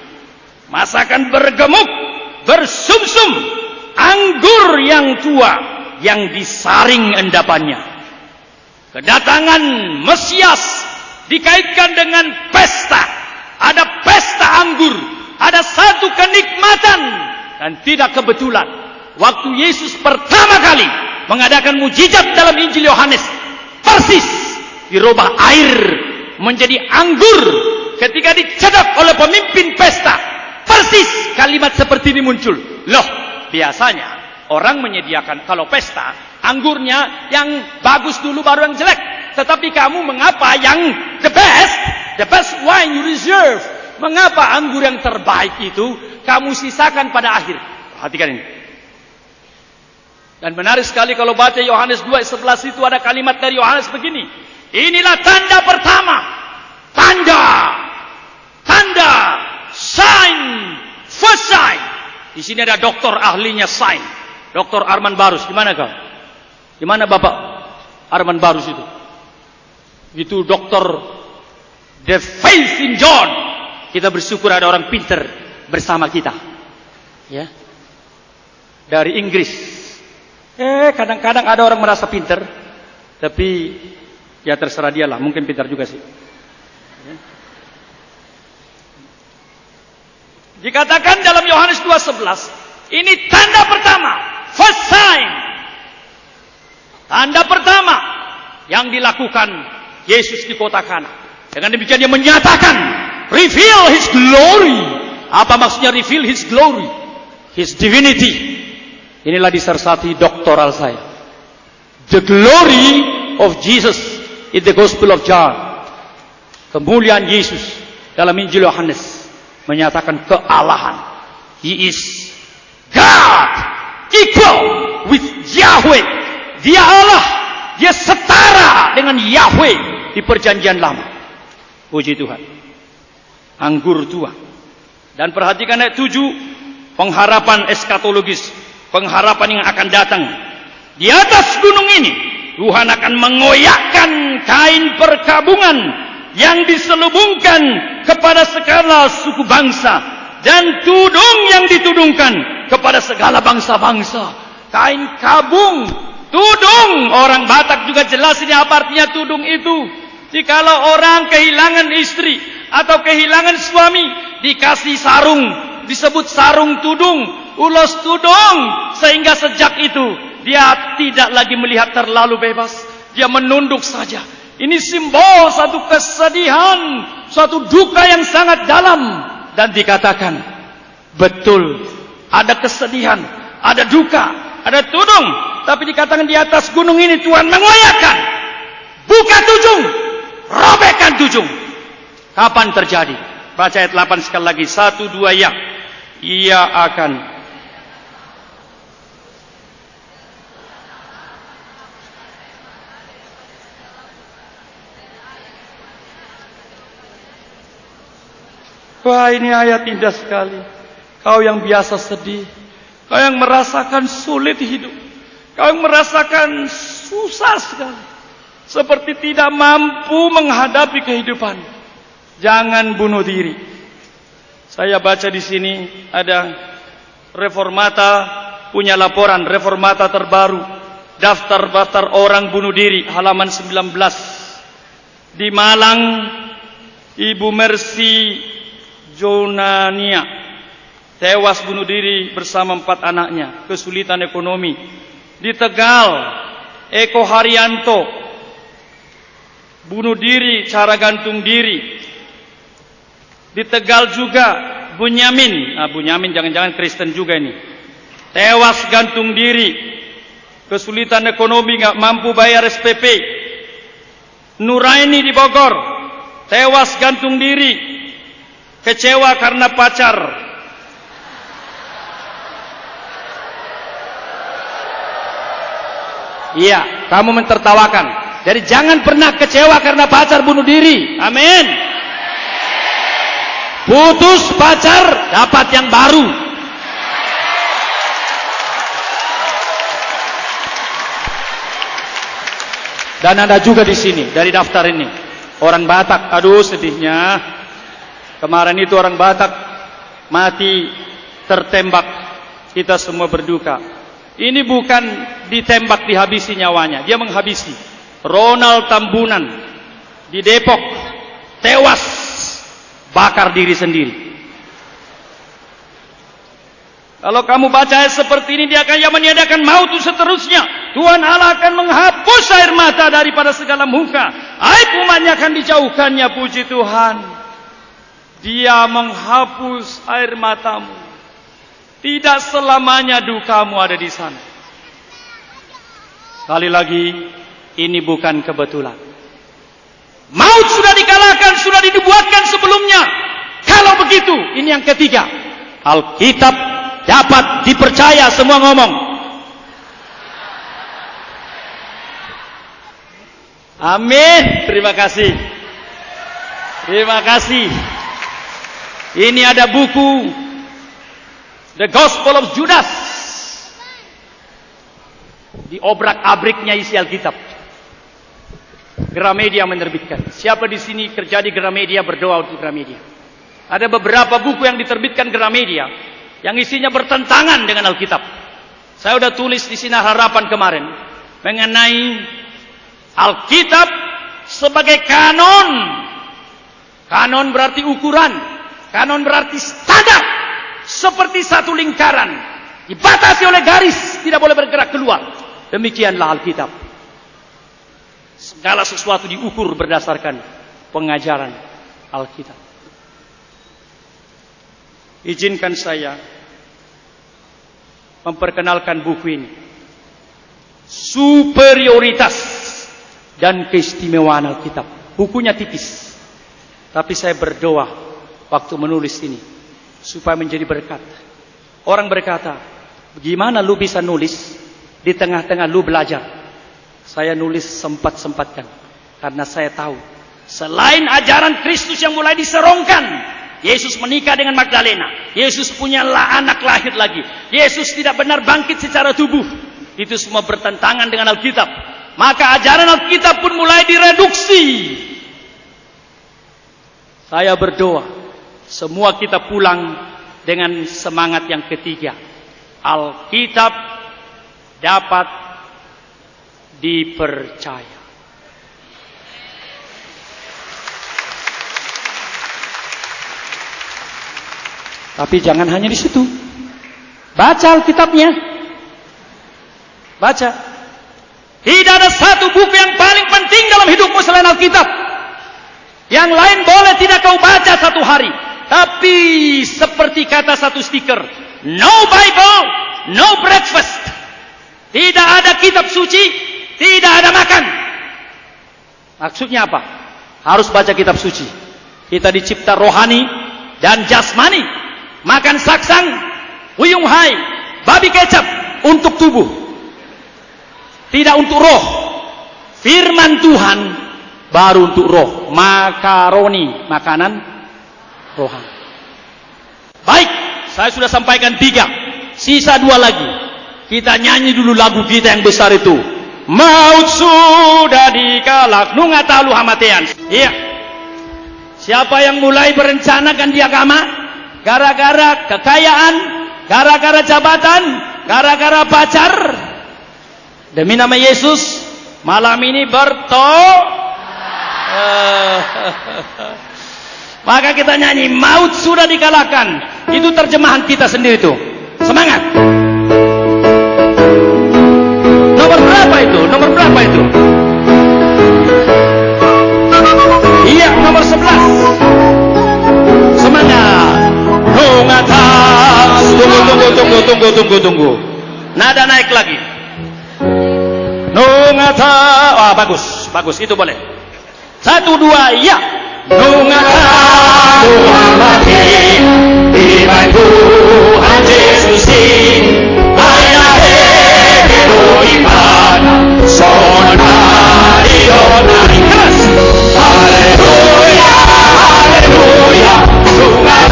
Masakan bergemuk, bersumsum, anggur yang tua yang disaring endapannya. Kedatangan Mesias dikaitkan dengan pesta. Ada pesta anggur, ada satu kenikmatan, dan tidak kebetulan waktu Yesus pertama kali mengadakan mujizat dalam Injil Yohanes, persis dirubah air menjadi anggur ketika dicedok oleh pemimpin pesta. Persis kalimat seperti ini muncul. Loh, biasanya orang menyediakan kalau pesta anggurnya yang bagus dulu baru yang jelek. Tetapi kamu mengapa yang the best wine you reserve? Mengapa anggur yang terbaik itu kamu sisakan pada akhir? Perhatikan ini. Dan menarik sekali kalau baca Yohanes 2:11 itu ada kalimat dari Yohanes begini. Inilah tanda pertama. Tanda. Sign. First sign. Di sini ada doktor ahlinya sign. Doktor Arman Barus. Di mana kau? Di mana Bapak Arman Barus itu? Itu doktor the faith in John. Kita bersyukur ada orang pinter bersama kita. Ya. Dari Inggris. Kadang-kadang ada orang merasa pinter, tapi ya terserah dia lah, mungkin pintar juga sih. Ya. Dikatakan dalam Yohanes 2:11, ini tanda pertama, first sign. Tanda pertama yang dilakukan Yesus di kota Kana. Dengan demikian dia menyatakan, reveal his glory. Apa maksudnya reveal his glory? His divinity. Inilah disersati doktoral saya. The glory of Jesus in the Gospel of John. Kemuliaan Yesus dalam Injil Yohanes menyatakan kealahan. He is God, equal with Yahweh. Dia Allah, dia setara dengan Yahweh di perjanjian lama. Puji Tuhan. Anggur tua. Dan perhatikan ayat 7, pengharapan eskatologis, pengharapan yang akan datang. Di atas gunung ini Tuhan akan mengoyakkan kain perkabungan yang diselubungkan kepada segala suku bangsa, dan tudung yang ditudungkan kepada segala bangsa-bangsa. Kain kabung, tudung. Orang Batak juga jelas ini apa artinya tudung itu. Jikalau orang kehilangan istri atau kehilangan suami, dikasih sarung, disebut sarung tudung, ulos tudung, sehingga sejak itu dia tidak lagi melihat terlalu bebas, dia menunduk saja. Ini simbol satu kesedihan, suatu duka yang sangat dalam. Dan dikatakan, betul, ada kesedihan, ada duka, ada tudung. Tapi dikatakan di atas gunung ini Tuhan mengoyakkan. Buka tujung, robekkan tujung. Kapan terjadi? Baca ayat 8 sekali lagi. 1, 2 ya. Ia akan wah, ini ayat indah sekali. Kau yang biasa sedih, Kau yang merasakan sulit hidup, kau yang merasakan susah sekali, seperti tidak mampu menghadapi kehidupan, jangan bunuh diri. Saya baca di sini ada Reformata punya laporan Reformata terbaru, daftar orang bunuh diri, halaman 19. Di Malang, Ibu Mercy Jonania tewas bunuh diri bersama 4 anaknya, kesulitan ekonomi. Di Tegal, Eko Haryanto bunuh diri, cara gantung diri. Di Tegal juga Bunyamin, Bunyamin jangan-jangan Kristen juga ini, tewas gantung diri, kesulitan ekonomi, nggak mampu bayar SPP. Nuraini di Bogor tewas gantung diri, kecewa karena pacar. Iya, kamu mentertawakan. Jadi jangan pernah kecewa karena pacar bunuh diri. Amin. Putus pacar, dapat yang baru. Dan ada juga di sini dari daftar ini orang Batak. Aduh sedihnya, kemarin itu orang Batak mati tertembak. Kita semua berduka. Ini bukan ditembak dihabisi nyawanya, dia menghabisi. Ronald Tambunan di Depok tewas bakar diri sendiri. Kalau kamu baca ayat seperti ini, dia akan meniadakan maut seterusnya. Tuhan Allah akan menghapus air mata daripada segala muka. Aib umatnya akan dijauhkannya, puji Tuhan. Dia menghapus air matamu. Tidak selamanya dukamu ada di sana. Sekali lagi, ini bukan kebetulan. Maut sudah dikalahkan, sudah dibuatkan sebelumnya. Kalau begitu, ini yang ketiga. Alkitab dapat dipercaya, semua ngomong. Amin. Terima kasih. Terima kasih. Ini ada buku The Gospel of Judas. Diobrak-abriknya isi Alkitab. Gramedia menerbitkan. Siapa di sini kerja di Gramedia, berdoa untuk Gramedia. Ada beberapa buku yang diterbitkan Gramedia yang isinya bertentangan dengan Alkitab. Saya sudah tulis di Sinar Harapan kemarin mengenai Alkitab sebagai kanon. Kanon berarti ukuran, kanon berarti standar, seperti satu lingkaran dibatasi oleh garis, tidak boleh bergerak keluar. Demikianlah Alkitab. Segala sesuatu diukur berdasarkan pengajaran Alkitab. Izinkan saya memperkenalkan buku ini. Superioritas dan keistimewaan Alkitab. Bukunya tipis, tapi saya berdoa waktu menulis ini supaya menjadi berkat. Orang berkata, bagaimana lu bisa nulis di tengah-tengah lu belajar? Saya nulis sempat-sempatkan karena saya tahu selain ajaran Kristus yang mulai diserongkan, Yesus menikah dengan Magdalena, Yesus punya anak lahir lagi, Yesus tidak benar bangkit secara tubuh, itu semua bertentangan dengan Alkitab. Maka ajaran Alkitab pun mulai direduksi. Saya berdoa semua kita pulang dengan semangat yang ketiga. Alkitab dapat dipercaya. Tapi jangan hanya di situ. Baca Alkitabnya. Baca. Tidak ada satu buku yang paling penting dalam hidupmu selain Alkitab. Yang lain boleh tidak kau baca satu hari. Tapi seperti kata satu stiker, no Bible, no breakfast. Tidak ada kitab suci, tidak ada makan. Maksudnya apa? Harus baca kitab suci. Kita dicipta rohani dan jasmani. Makan saksang, uyung hai, babi kecap untuk tubuh, tidak untuk roh. Firman Tuhan baru untuk roh. Makaroni, makanan rohani. Baik, saya sudah sampaikan 3. Sisa 2 lagi. Kita nyanyi dulu lagu kita yang besar itu. Maut sudah dikalahkan. Nu ngatalu hamatean. Iya. Siapa yang mulai berencanakan di agama gara-gara kekayaan, gara-gara jabatan, gara-gara pacar, demi nama Yesus malam ini maka kita nyanyi maut sudah dikalahkan. Itu terjemahan kita sendiri tuh. Semangat. Nomor berapa itu? Nomor berapa itu? Iya, nomor 11. Semangat. Tunggu. Nada naik lagi. Nungata. Wah, bagus. Itu boleh. 1, 2, ya. Nungata Tuhan mati di baik Tuhan Yesus ayah iman sonari keras. Haleluya, haleluya, Tuhan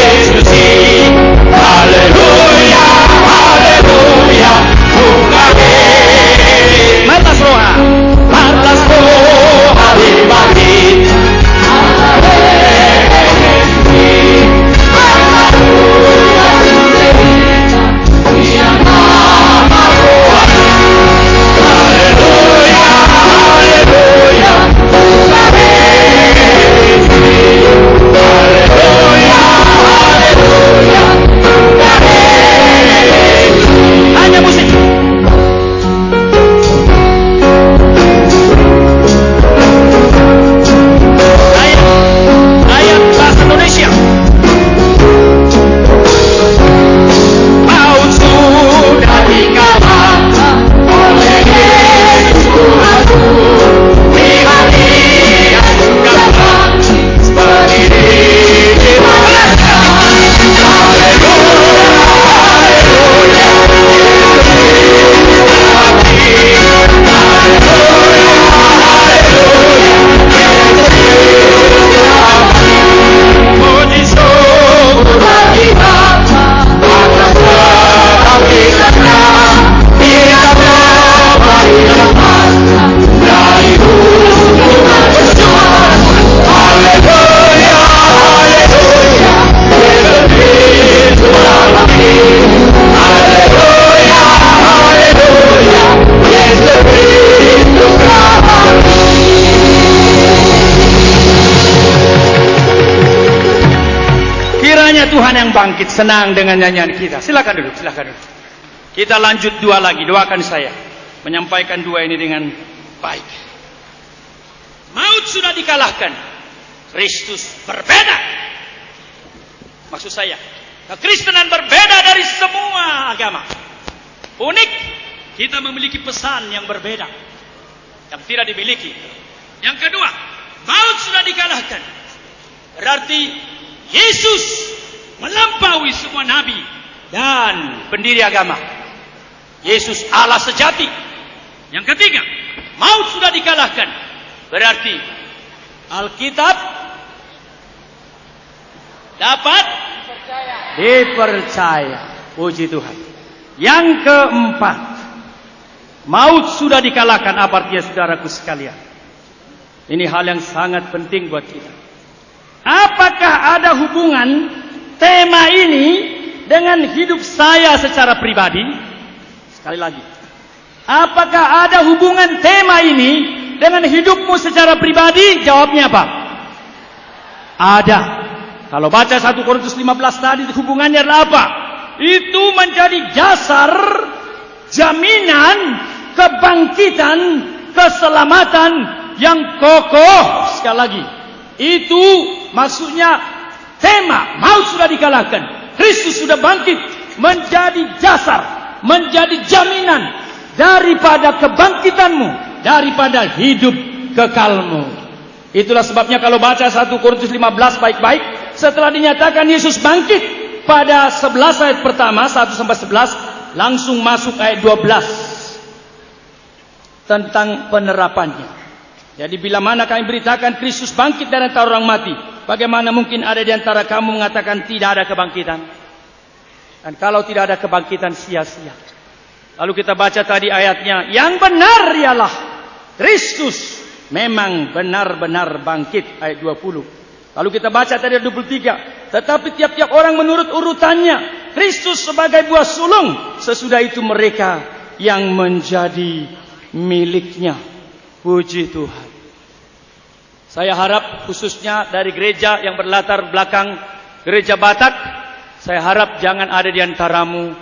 Yesus. Haleluya, haleluya, Tuhan Matas roha dibagi. Hanya musik. Ayat bahasa Indonesia. Maut sudah dikalahkan oleh Yesus Tuhanku. Di hati yang gampang berdiri di mana. Haleluya, haleluya. Tuhan yang bangkit senang dengan nyanyian kita. Silakan duduk. Kita lanjut 2 lagi. Doakan saya menyampaikan 2 ini dengan baik. Maut sudah dikalahkan. Kristus berbeda. Maksud saya, kekristenan berbeda dari semua agama. Unik. Kita memiliki pesan yang berbeda yang tidak dimiliki. Yang kedua, maut sudah dikalahkan. Berarti Yesus melampaui semua nabi dan pendiri agama. Yesus Allah sejati. Yang ketiga, maut sudah dikalahkan. Berarti Alkitab dapat dipercaya. Puji Tuhan. Yang keempat, maut sudah dikalahkan. Apa artinya saudaraku sekalian? Ini hal yang sangat penting buat kita. Apakah ada hubungan tema ini dengan hidup saya secara pribadi? Sekali lagi. Apakah ada hubungan tema ini dengan hidupmu secara pribadi? Jawabnya apa? Ada. Kalau baca 1 Korintus 15 tadi, hubungannya adalah apa? Itu menjadi dasar jaminan kebangkitan, keselamatan yang kokoh. Sekali lagi. Itu maksudnya tema maut sudah dikalahkan. Kristus sudah bangkit menjadi dasar, menjadi jaminan daripada kebangkitanmu, daripada hidup kekalmu. Itulah sebabnya kalau baca 1 Korintus 15 baik-baik, setelah dinyatakan Yesus bangkit pada 11 ayat pertama 1 sampai 11, langsung masuk ayat 12 tentang penerapannya. Jadi bila mana kami beritakan Kristus bangkit dari antara orang mati, bagaimana mungkin ada di antara kamu mengatakan tidak ada kebangkitan? Dan kalau tidak ada kebangkitan sia-sia. Lalu kita baca tadi ayatnya, yang benar ialah Kristus memang benar-benar bangkit, ayat 20. Lalu kita baca tadi ayat 23, tetapi tiap-tiap orang menurut urutannya, Kristus sebagai buah sulung, sesudah itu mereka yang menjadi miliknya. Puji Tuhan. Saya harap khususnya dari gereja yang berlatar belakang gereja Batak, saya harap jangan ada di antaramu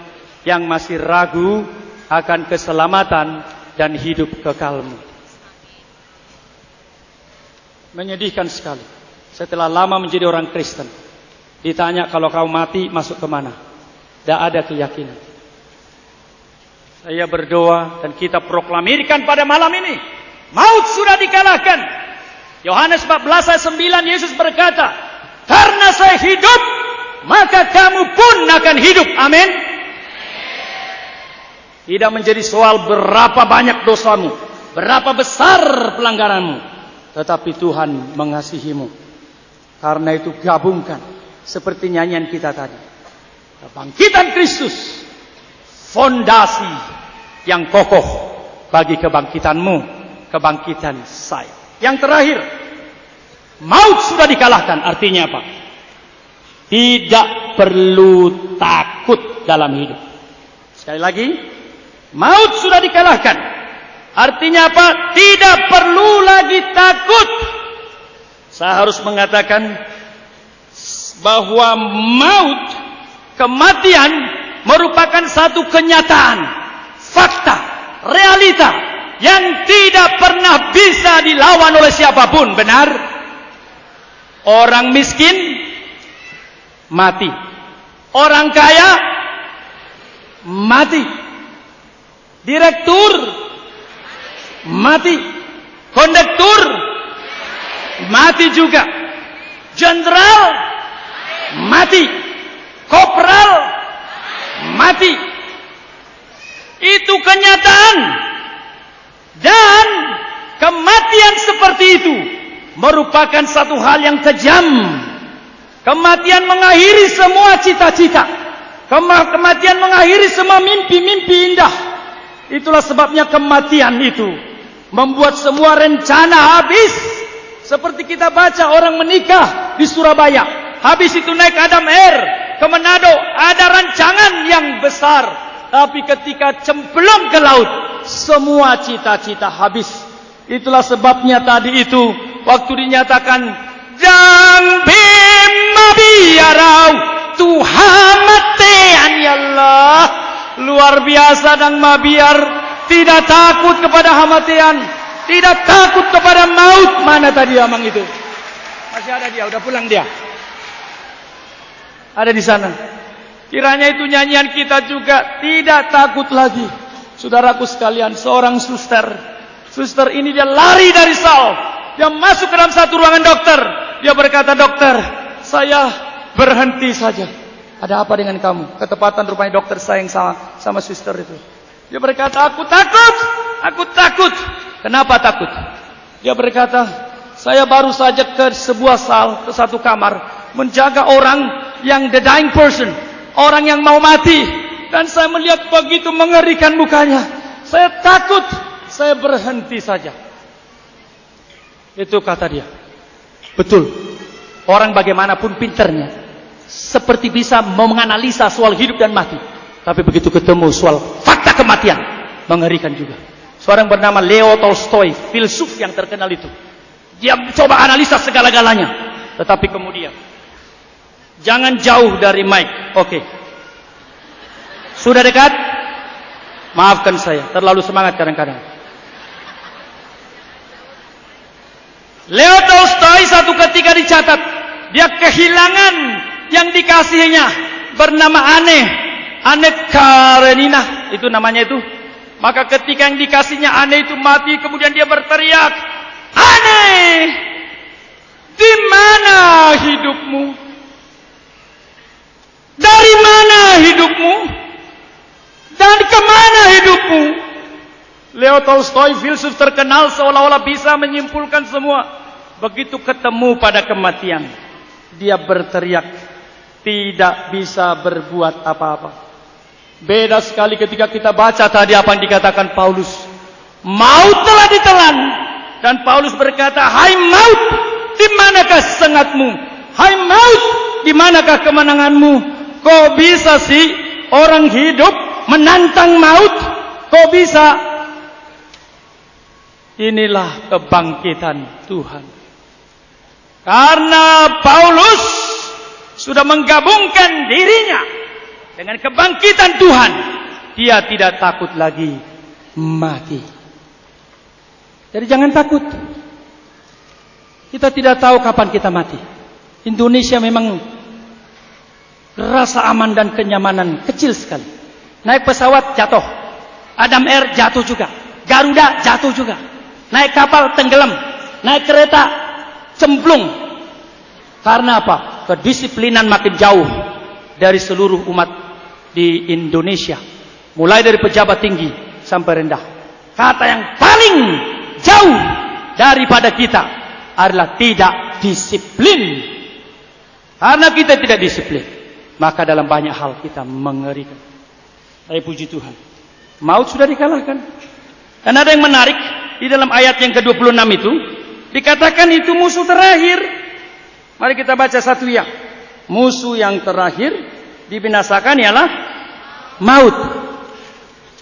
yang masih ragu akan keselamatan dan hidup kekalmu. Menyedihkan sekali. Setelah lama menjadi orang Kristen, ditanya kalau kau mati masuk ke mana? Tidak ada keyakinan. Saya berdoa dan kita proklamirkan pada malam ini, maut sudah dikalahkan. Yohanes 14 ayat 9 Yesus berkata, karena saya hidup, maka kamu pun akan hidup. Amin. Tidak menjadi soal berapa banyak dosamu, berapa besar pelanggaranmu, tetapi Tuhan mengasihimu. Karena itu gabungkan seperti nyanyian kita tadi. Kebangkitan Kristus, fondasi yang kokoh bagi kebangkitanmu, kebangkitan saya. Yang terakhir, maut sudah dikalahkan. Artinya apa? Tidak perlu takut dalam hidup. Sekali lagi, maut sudah dikalahkan. Artinya apa? Tidak perlu lagi takut. Saya harus mengatakan bahwa maut, kematian merupakan satu kenyataan, fakta, realita yang tidak pernah bisa dilawan oleh siapapun. Benar? Orang miskin mati, orang kaya mati, direktur mati, kondektur mati juga, jenderal mati, kopral mati. Itu kenyataan. Dan kematian seperti itu merupakan satu hal yang kejam. Kematian mengakhiri semua cita-cita. Kematian mengakhiri semua mimpi-mimpi indah. Itulah sebabnya kematian itu membuat semua rencana habis. Seperti kita baca orang menikah di Surabaya, habis itu naik Adam Air ke Manado, ada rancangan yang besar. Tapi ketika cemplung ke laut, semua cita-cita habis. Itulah sebabnya tadi itu waktu dinyatakan Jang bima biarau Tuhan matean ya Allah, luar biasa dan mabiar, tidak takut kepada hamatian, tidak takut kepada maut. Mana tadi amang itu? Masih ada dia, udah pulang dia. Ada di sana. Kiranya itu nyanyian kita juga, tidak takut lagi. Saudaraku sekalian, seorang suster ini dia lari dari Saul. Dia masuk ke dalam satu ruangan dokter. Dia berkata, dokter, saya berhenti saja. Ada apa dengan kamu? Ketepatan rupanya dokter sayang sama suster itu. Dia berkata, aku takut. Kenapa takut? Dia berkata, saya baru saja ke sebuah ke satu kamar, menjaga orang yang the dying person, orang yang mau mati, dan saya melihat begitu mengerikan mukanya. Saya takut, saya berhenti saja. Itu kata dia. Betul. Orang bagaimanapun pinternya, seperti bisa menganalisa soal hidup dan mati, tapi begitu ketemu soal fakta kematian, mengerikan juga. Seorang bernama Leo Tolstoy, filsuf yang terkenal itu. Dia coba analisa segala-galanya. Tetapi kemudian, jangan jauh dari mic. Oke. Sudah dekat? Maafkan saya, terlalu semangat kadang-kadang. Leo Tolstoy satu ketika dicatat, dia kehilangan yang dikasihinya, bernama Anne Karenina, itu namanya itu. Maka ketika yang dikasihnya Anne itu mati, kemudian dia berteriak, Anne, di mana hidupmu? Dari mana hidupmu? Dan kemana hidupmu? Leo Tolstoy, filsuf terkenal, seolah-olah bisa menyimpulkan semua. Begitu ketemu pada kematian, dia berteriak, tidak bisa berbuat apa-apa. Beda sekali ketika kita baca tadi apa yang dikatakan Paulus. Maut telah ditelan. Dan Paulus berkata, hai maut, di manakah sengatmu? Hai maut, di manakah kemenanganmu? Kok bisa sih orang hidup menantang maut? Kok bisa? Inilah kebangkitan Tuhan. Karena Paulus sudah menggabungkan dirinya dengan kebangkitan Tuhan, dia tidak takut lagi mati. Jadi jangan takut. Kita tidak tahu kapan kita mati. Indonesia memang rasa aman dan kenyamanan kecil sekali. Naik pesawat jatuh, Adam Air jatuh juga, Garuda jatuh juga. Naik kapal tenggelam, naik kereta cemplung. Karena apa? Kedisiplinan makin jauh dari seluruh umat di Indonesia. Mulai dari pejabat tinggi sampai rendah. Kata yang paling jauh daripada kita adalah tidak disiplin. Karena kita tidak disiplin, maka dalam banyak hal kita mengerikan. Tapi puji Tuhan, maut sudah dikalahkan. Dan ada yang menarik, di dalam ayat yang ke-26 itu dikatakan itu musuh terakhir. Mari kita baca satu ya. Musuh yang terakhir dibinasakan ialah maut.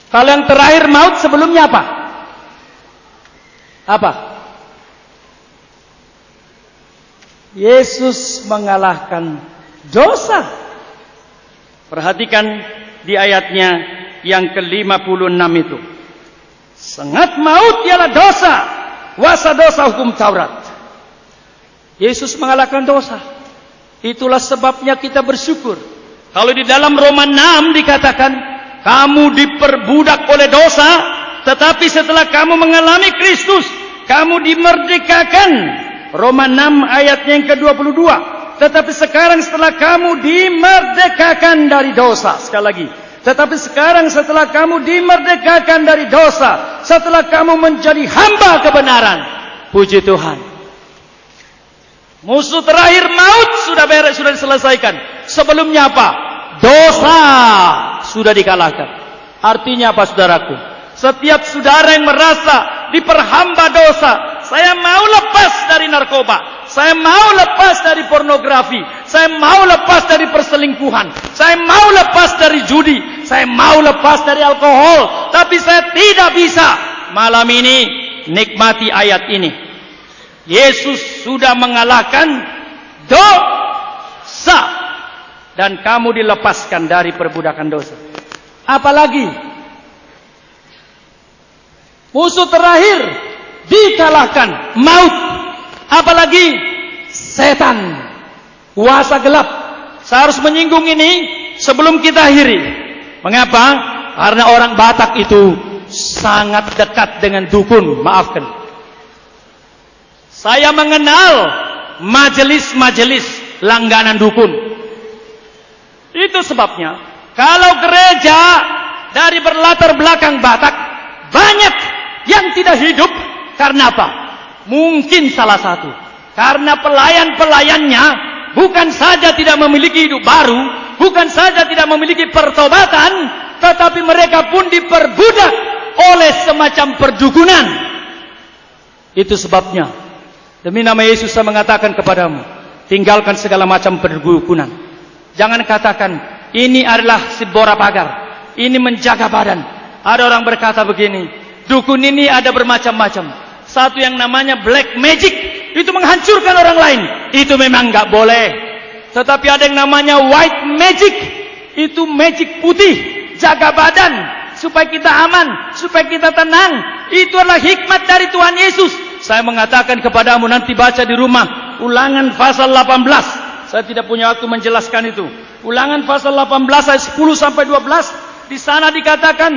Kalau yang terakhir maut, sebelumnya apa? Apa? Yesus mengalahkan dosa. Perhatikan di ayatnya yang ke-56 itu. Sengat maut ialah dosa, kuasa dosa hukum Taurat. Yesus mengalahkan dosa. Itulah sebabnya kita bersyukur. Kalau di dalam Roma 6 dikatakan, kamu diperbudak oleh dosa, tetapi setelah kamu mengalami Kristus, kamu dimerdekakan. Roma 6 ayatnya yang ke-22. Tetapi sekarang setelah kamu dimerdekakan dari dosa. Sekali lagi. Tetapi sekarang setelah kamu dimerdekakan dari dosa, setelah kamu menjadi hamba kebenaran, puji Tuhan, musuh terakhir maut sudah beres, sudah diselesaikan. Sebelumnya apa? Dosa sudah dikalahkan. Artinya apa, saudaraku? Setiap saudara yang merasa diperhamba dosa, saya mau lepas dari narkoba, saya mau lepas dari pornografi, saya mau lepas dari perselingkuhan, saya mau lepas dari judi, saya mau lepas dari alkohol, tapi saya tidak bisa. Malam ini nikmati ayat ini. Yesus sudah mengalahkan dosa dan kamu dilepaskan dari perbudakan dosa. Apalagi musuh terakhir dikalahkan, maut. Apalagi setan, kuasa gelap. Saya harus menyinggung ini sebelum kita akhiri. Mengapa? Karena orang Batak itu sangat dekat dengan dukun. Maafkan, saya mengenal majelis-majelis langganan dukun. Itu sebabnya kalau gereja dari berlatar belakang Batak, banyak yang tidak hidup. Karena apa? Mungkin salah satu, karena pelayan-pelayannya bukan saja tidak memiliki hidup baru, bukan saja tidak memiliki pertobatan, tetapi mereka pun diperbudak oleh semacam perdukunan. Itu sebabnya, demi nama Yesus saya mengatakan kepadamu, tinggalkan segala macam perdukunan. Jangan katakan, ini adalah si bora pagar, ini menjaga badan. Ada orang berkata begini, dukun ini ada bermacam-macam. Satu yang namanya black magic, itu menghancurkan orang lain. Itu memang enggak boleh. Tetapi ada yang namanya white magic, itu magic putih, jaga badan, supaya kita aman, supaya kita tenang. Itu adalah hikmat dari Tuhan Yesus. Saya mengatakan kepadamu, nanti baca di rumah, Ulangan pasal 18. Saya tidak punya waktu menjelaskan itu. Ulangan pasal 18 ayat 10 sampai 12. Di sana dikatakan,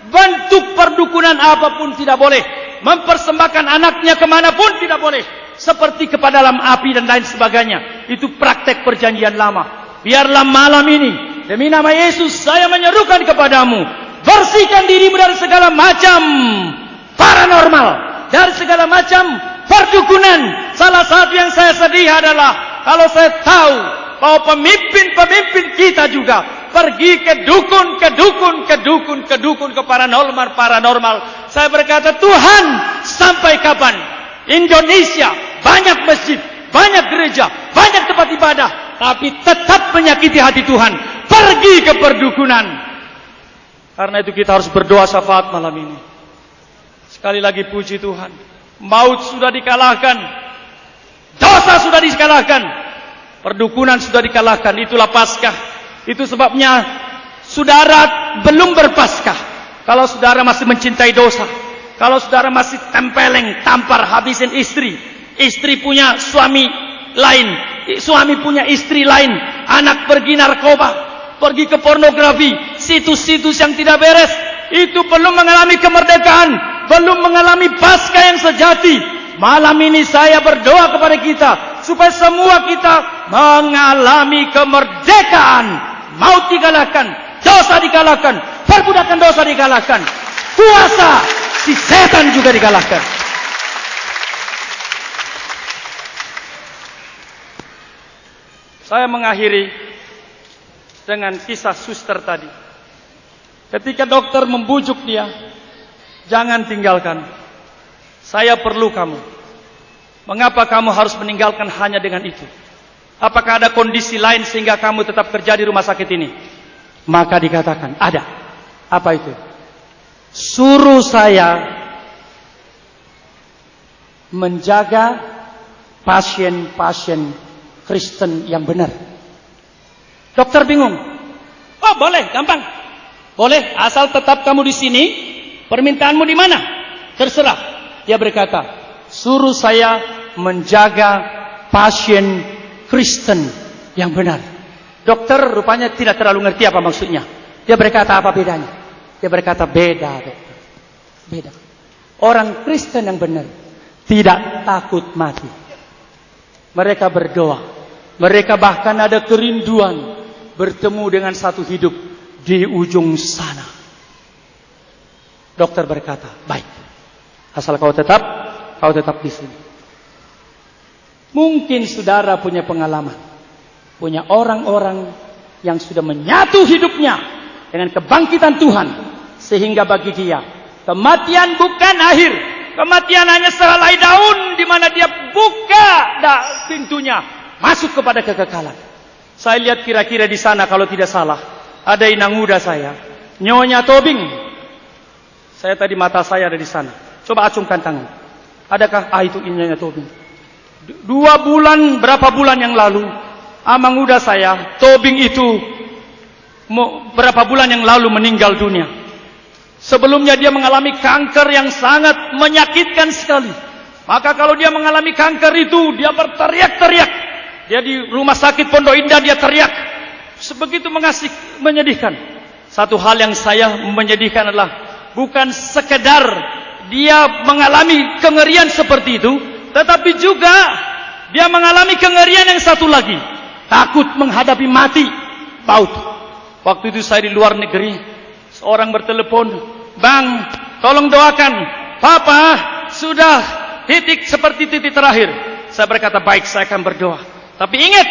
bentuk perdukunan apapun tidak boleh. Mempersembahkan anaknya kemanapun tidak boleh. Seperti kepada dalam api dan lain sebagainya. Itu praktek perjanjian lama. Biarlah malam ini, demi nama Yesus, saya menyerukan kepadamu, bersihkan dirimu dari segala macam paranormal, dari segala macam perdukunan. Salah satu yang saya sedih adalah kalau saya tahu bahwa pemimpin-pemimpin kita juga pergi ke dukun, ke paranormal. Saya berkata, Tuhan, sampai kapan Indonesia banyak masjid, banyak gereja, banyak tempat ibadah, tapi tetap menyakiti hati Tuhan, pergi ke perdukunan. Karena itu kita harus berdoa syafaat malam ini. Sekali lagi puji Tuhan, maut sudah dikalahkan, dosa sudah dikalahkan, perdukunan sudah dikalahkan. Itulah Paskah. Itu sebabnya saudara belum berpaskah kalau saudara masih mencintai dosa, kalau saudara masih tempeleng, tampar, habisin istri, istri punya suami lain, suami punya istri lain, anak pergi narkoba, pergi ke pornografi, situs-situs yang tidak beres. Itu belum mengalami kemerdekaan, belum mengalami Paskah yang sejati. Malam ini saya berdoa kepada kita supaya semua kita mengalami kemerdekaan. Maut dikalahkan, dosa dikalahkan, perbudakan dosa dikalahkan, kuasa si setan juga dikalahkan. Saya mengakhiri dengan kisah suster tadi. Ketika dokter membujuk dia, jangan tinggalkan. Saya perlu kamu. Mengapa kamu harus meninggalkan hanya dengan itu? Apakah ada kondisi lain sehingga kamu tetap kerja di rumah sakit ini? Maka dikatakan, ada. Apa itu? Suruh saya menjaga pasien-pasien Kristen yang benar. Dokter bingung. Oh boleh, gampang. Boleh, asal tetap kamu di sini. Permintaanmu di mana? Terserah. Dia berkata, suruh saya menjaga pasien Kristen yang benar. Dokter rupanya tidak terlalu ngerti apa maksudnya. Dia berkata, apa bedanya? Dia berkata, beda dokter. Beda. Orang Kristen yang benar tidak takut mati. Mereka berdoa. Mereka bahkan ada kerinduan bertemu dengan satu hidup di ujung sana. Dokter berkata, baik. Asal kau tetap di sini. Mungkin saudara punya pengalaman. Punya orang-orang yang sudah menyatu hidupnya dengan kebangkitan Tuhan. Sehingga bagi dia, kematian bukan akhir. Kematian hanya sehelai daun di mana dia buka pintunya. Masuk kepada kekekalan. Saya lihat kira-kira di sana kalau tidak salah. Ada inang muda saya. Nyonya Tobing. Saya tadi mata saya ada di sana. Coba acungkan tangan. Adakah? Itu Nyonya Tobing. Berapa bulan yang lalu, amang muda saya, Tobing itu berapa bulan yang lalu meninggal dunia. Sebelumnya dia mengalami kanker yang sangat menyakitkan sekali. Maka kalau dia mengalami kanker itu, dia berteriak-teriak. Dia di rumah sakit Pondok Indah, dia teriak. Sebegitu menyedihkan. Satu hal yang saya menyedihkan adalah bukan sekedar dia mengalami kengerian seperti itu, tetapi juga dia mengalami kengerian yang satu lagi. Takut menghadapi mati, maut. Waktu itu saya di luar negeri. Seorang bertelepon, Bang, tolong doakan. Papa sudah titik seperti titik terakhir. Saya berkata, baik, saya akan berdoa. Tapi ingat,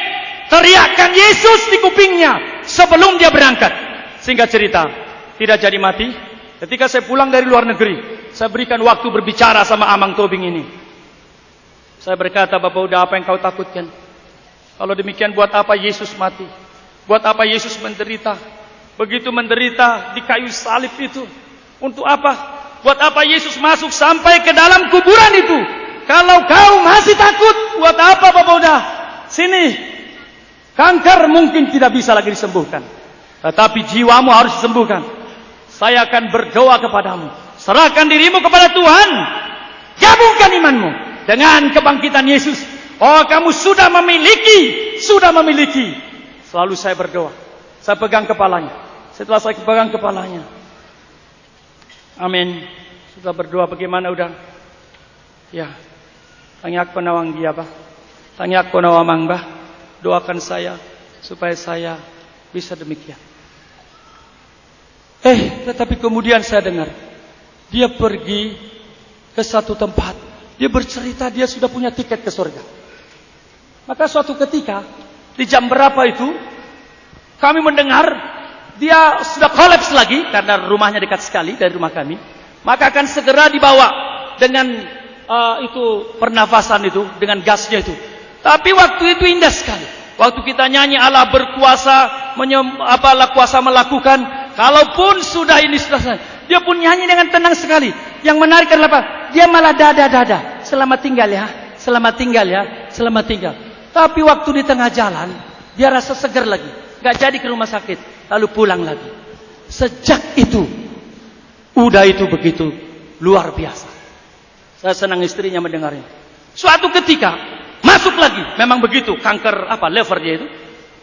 teriakan Yesus di kupingnya sebelum dia berangkat. Singkat cerita, tidak jadi mati. Ketika saya pulang dari luar negeri, saya berikan waktu berbicara sama Amang Tobing ini. Saya berkata, Bapak udah apa yang kau takutkan? Kalau demikian buat apa Yesus mati? Buat apa Yesus menderita? Begitu menderita di kayu salib itu. Untuk apa? Buat apa Yesus masuk sampai ke dalam kuburan itu? Kalau kau masih takut, buat apa Bapak udah? Sini. Kanker mungkin tidak bisa lagi disembuhkan. Tetapi jiwamu harus disembuhkan. Saya akan berdoa kepadamu. Serahkan dirimu kepada Tuhan. Gabungkan imanmu dengan kebangkitan Yesus. Oh, kamu sudah memiliki. Selalu saya berdoa. Saya pegang kepalanya. Setelah saya pegang kepalanya. Amin. Sudah berdoa bagaimana udah? Ya. Tanya aku nawang dia, Bah. Tanya aku nawamang, Bah. Doakan saya supaya saya bisa demikian. Tetapi kemudian saya dengar dia pergi ke satu tempat. Dia bercerita dia sudah punya tiket ke surga. Maka suatu ketika Di jam berapa itu? Kami mendengar dia sudah kolaps lagi karena rumahnya dekat sekali dari rumah kami. Maka akan segera dibawa dengan itu pernafasan itu, dengan gasnya itu. Tapi waktu itu indah sekali. Waktu kita nyanyi Allah berkuasa, Allah kuasa melakukan. Kalaupun sudah ini sudah, dia pun nyanyi dengan tenang sekali. Yang menarik adalah apa? Dia malah dada. Selamat tinggal ya, selamat tinggal ya, selamat tinggal. Tapi waktu di tengah jalan, dia rasa segar lagi. Gak jadi ke rumah sakit, lalu pulang lagi. Sejak itu, udah itu begitu luar biasa. Saya senang istrinya mendengarnya. Suatu ketika masuk lagi, memang begitu kanker liver dia itu.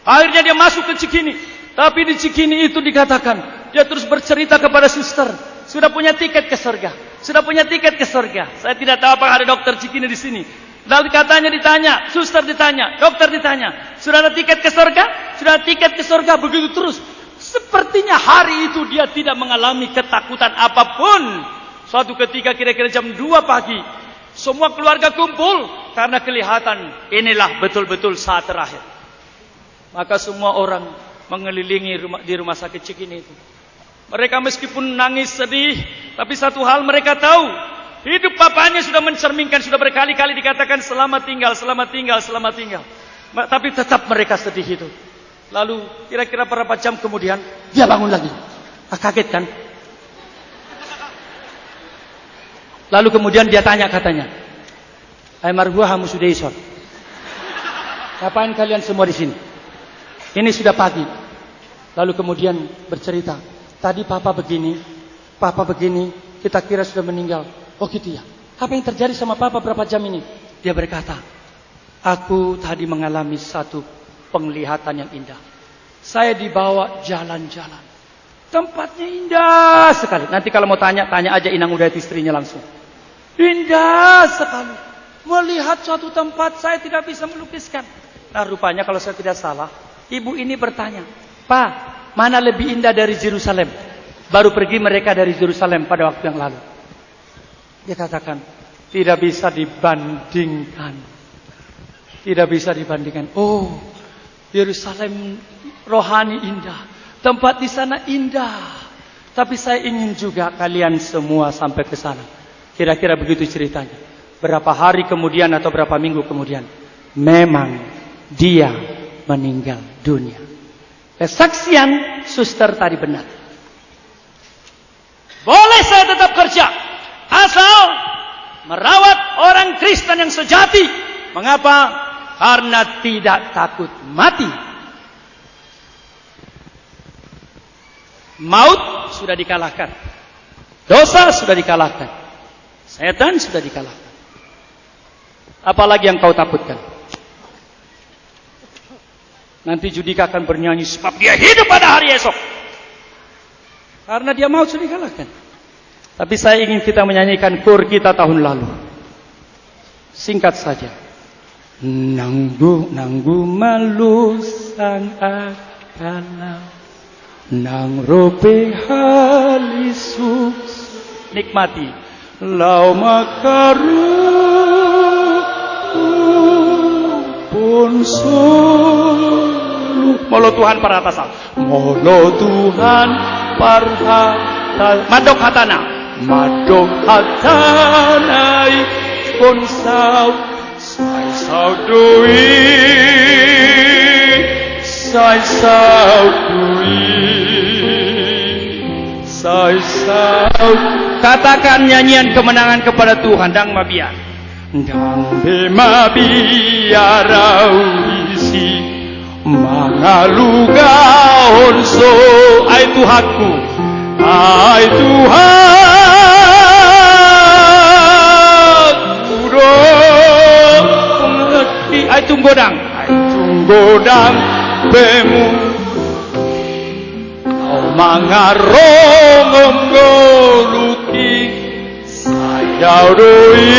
Akhirnya dia masuk ke Cikini. Tapi di Cikini itu dikatakan, dia terus bercerita kepada suster, sudah punya tiket ke surga, sudah punya tiket ke surga. Saya tidak tahu apakah ada dokter Cikini di sini. Lalu katanya ditanya, suster ditanya, dokter ditanya, sudah ada tiket ke surga? Sudah ada tiket ke surga, begitu terus. Sepertinya hari itu dia tidak mengalami ketakutan apapun. Suatu ketika kira-kira jam 2 pagi, semua keluarga kumpul karena kelihatan inilah betul-betul saat terakhir. Maka semua orang mengelilingi di rumah sakit Cikini itu. Mereka meskipun nangis sedih, tapi satu hal mereka tahu, hidup papanya sudah mencerminkan, sudah berkali-kali dikatakan selamat tinggal, selamat tinggal, selamat tinggal. Tapi tetap mereka sedih itu. Lalu kira-kira berapa jam kemudian dia bangun lagi. Kaget kan? Lalu kemudian dia tanya katanya, "Hai marhua hamu sudah isor. Ngapain kalian semua di sini? Ini sudah pagi." Lalu kemudian bercerita, "Tadi papa begini, kita kira sudah meninggal." "Oh gitu ya. Apa yang terjadi sama papa berapa jam ini?" Dia berkata, "Aku tadi mengalami satu penglihatan yang indah. Saya dibawa jalan-jalan. Tempatnya indah sekali." Nanti kalau mau tanya aja Inang Udayati istrinya langsung. Indah sekali. Melihat suatu tempat saya tidak bisa melukiskan. Nah rupanya kalau saya tidak salah, ibu ini bertanya, "Pak, mana lebih indah dari Yerusalem?" Baru pergi mereka dari Yerusalem pada waktu yang lalu. Dia katakan, tidak bisa dibandingkan. Tidak bisa dibandingkan. Oh, Yerusalem rohani indah. Tempat di sana indah. Tapi saya ingin juga kalian semua sampai ke sana. Kira-kira begitu ceritanya. Berapa hari kemudian atau berapa minggu kemudian, memang dia meninggal dunia. Kesaksian suster tadi benar. Boleh saya tetap kerja asal merawat orang Kristen yang sejati. Mengapa? Karena tidak takut mati. Maut sudah dikalahkan. Dosa sudah dikalahkan. Setan sudah dikalahkan. Apalagi yang kau takutkan? Nanti Judika akan bernyanyi sebab dia hidup pada hari esok. Karena dia maut sudah dikalahkan. Tapi saya ingin kita menyanyikan kur kita tahun lalu. Singkat saja. Nanggu malu sang akala, nang rope halisu. Nikmati. Lau makaru pun solu. Molo Tuhan paratasal. Molo Tuhan parhatal. Madok hatana. Madok hatanai pun sau. Sai sau dui. Sai sau dui. Sai sau. Katakan nyanyian kemenangan kepada Tuhan. Dang mabiar. Dang mabiarau isi. Mangaluga onso. Ai Tuhanku. Ai Tuhan. Udah. Ai tunggodang. Ai tunggodang. Bemu. Mangarong ngoluki sayaudui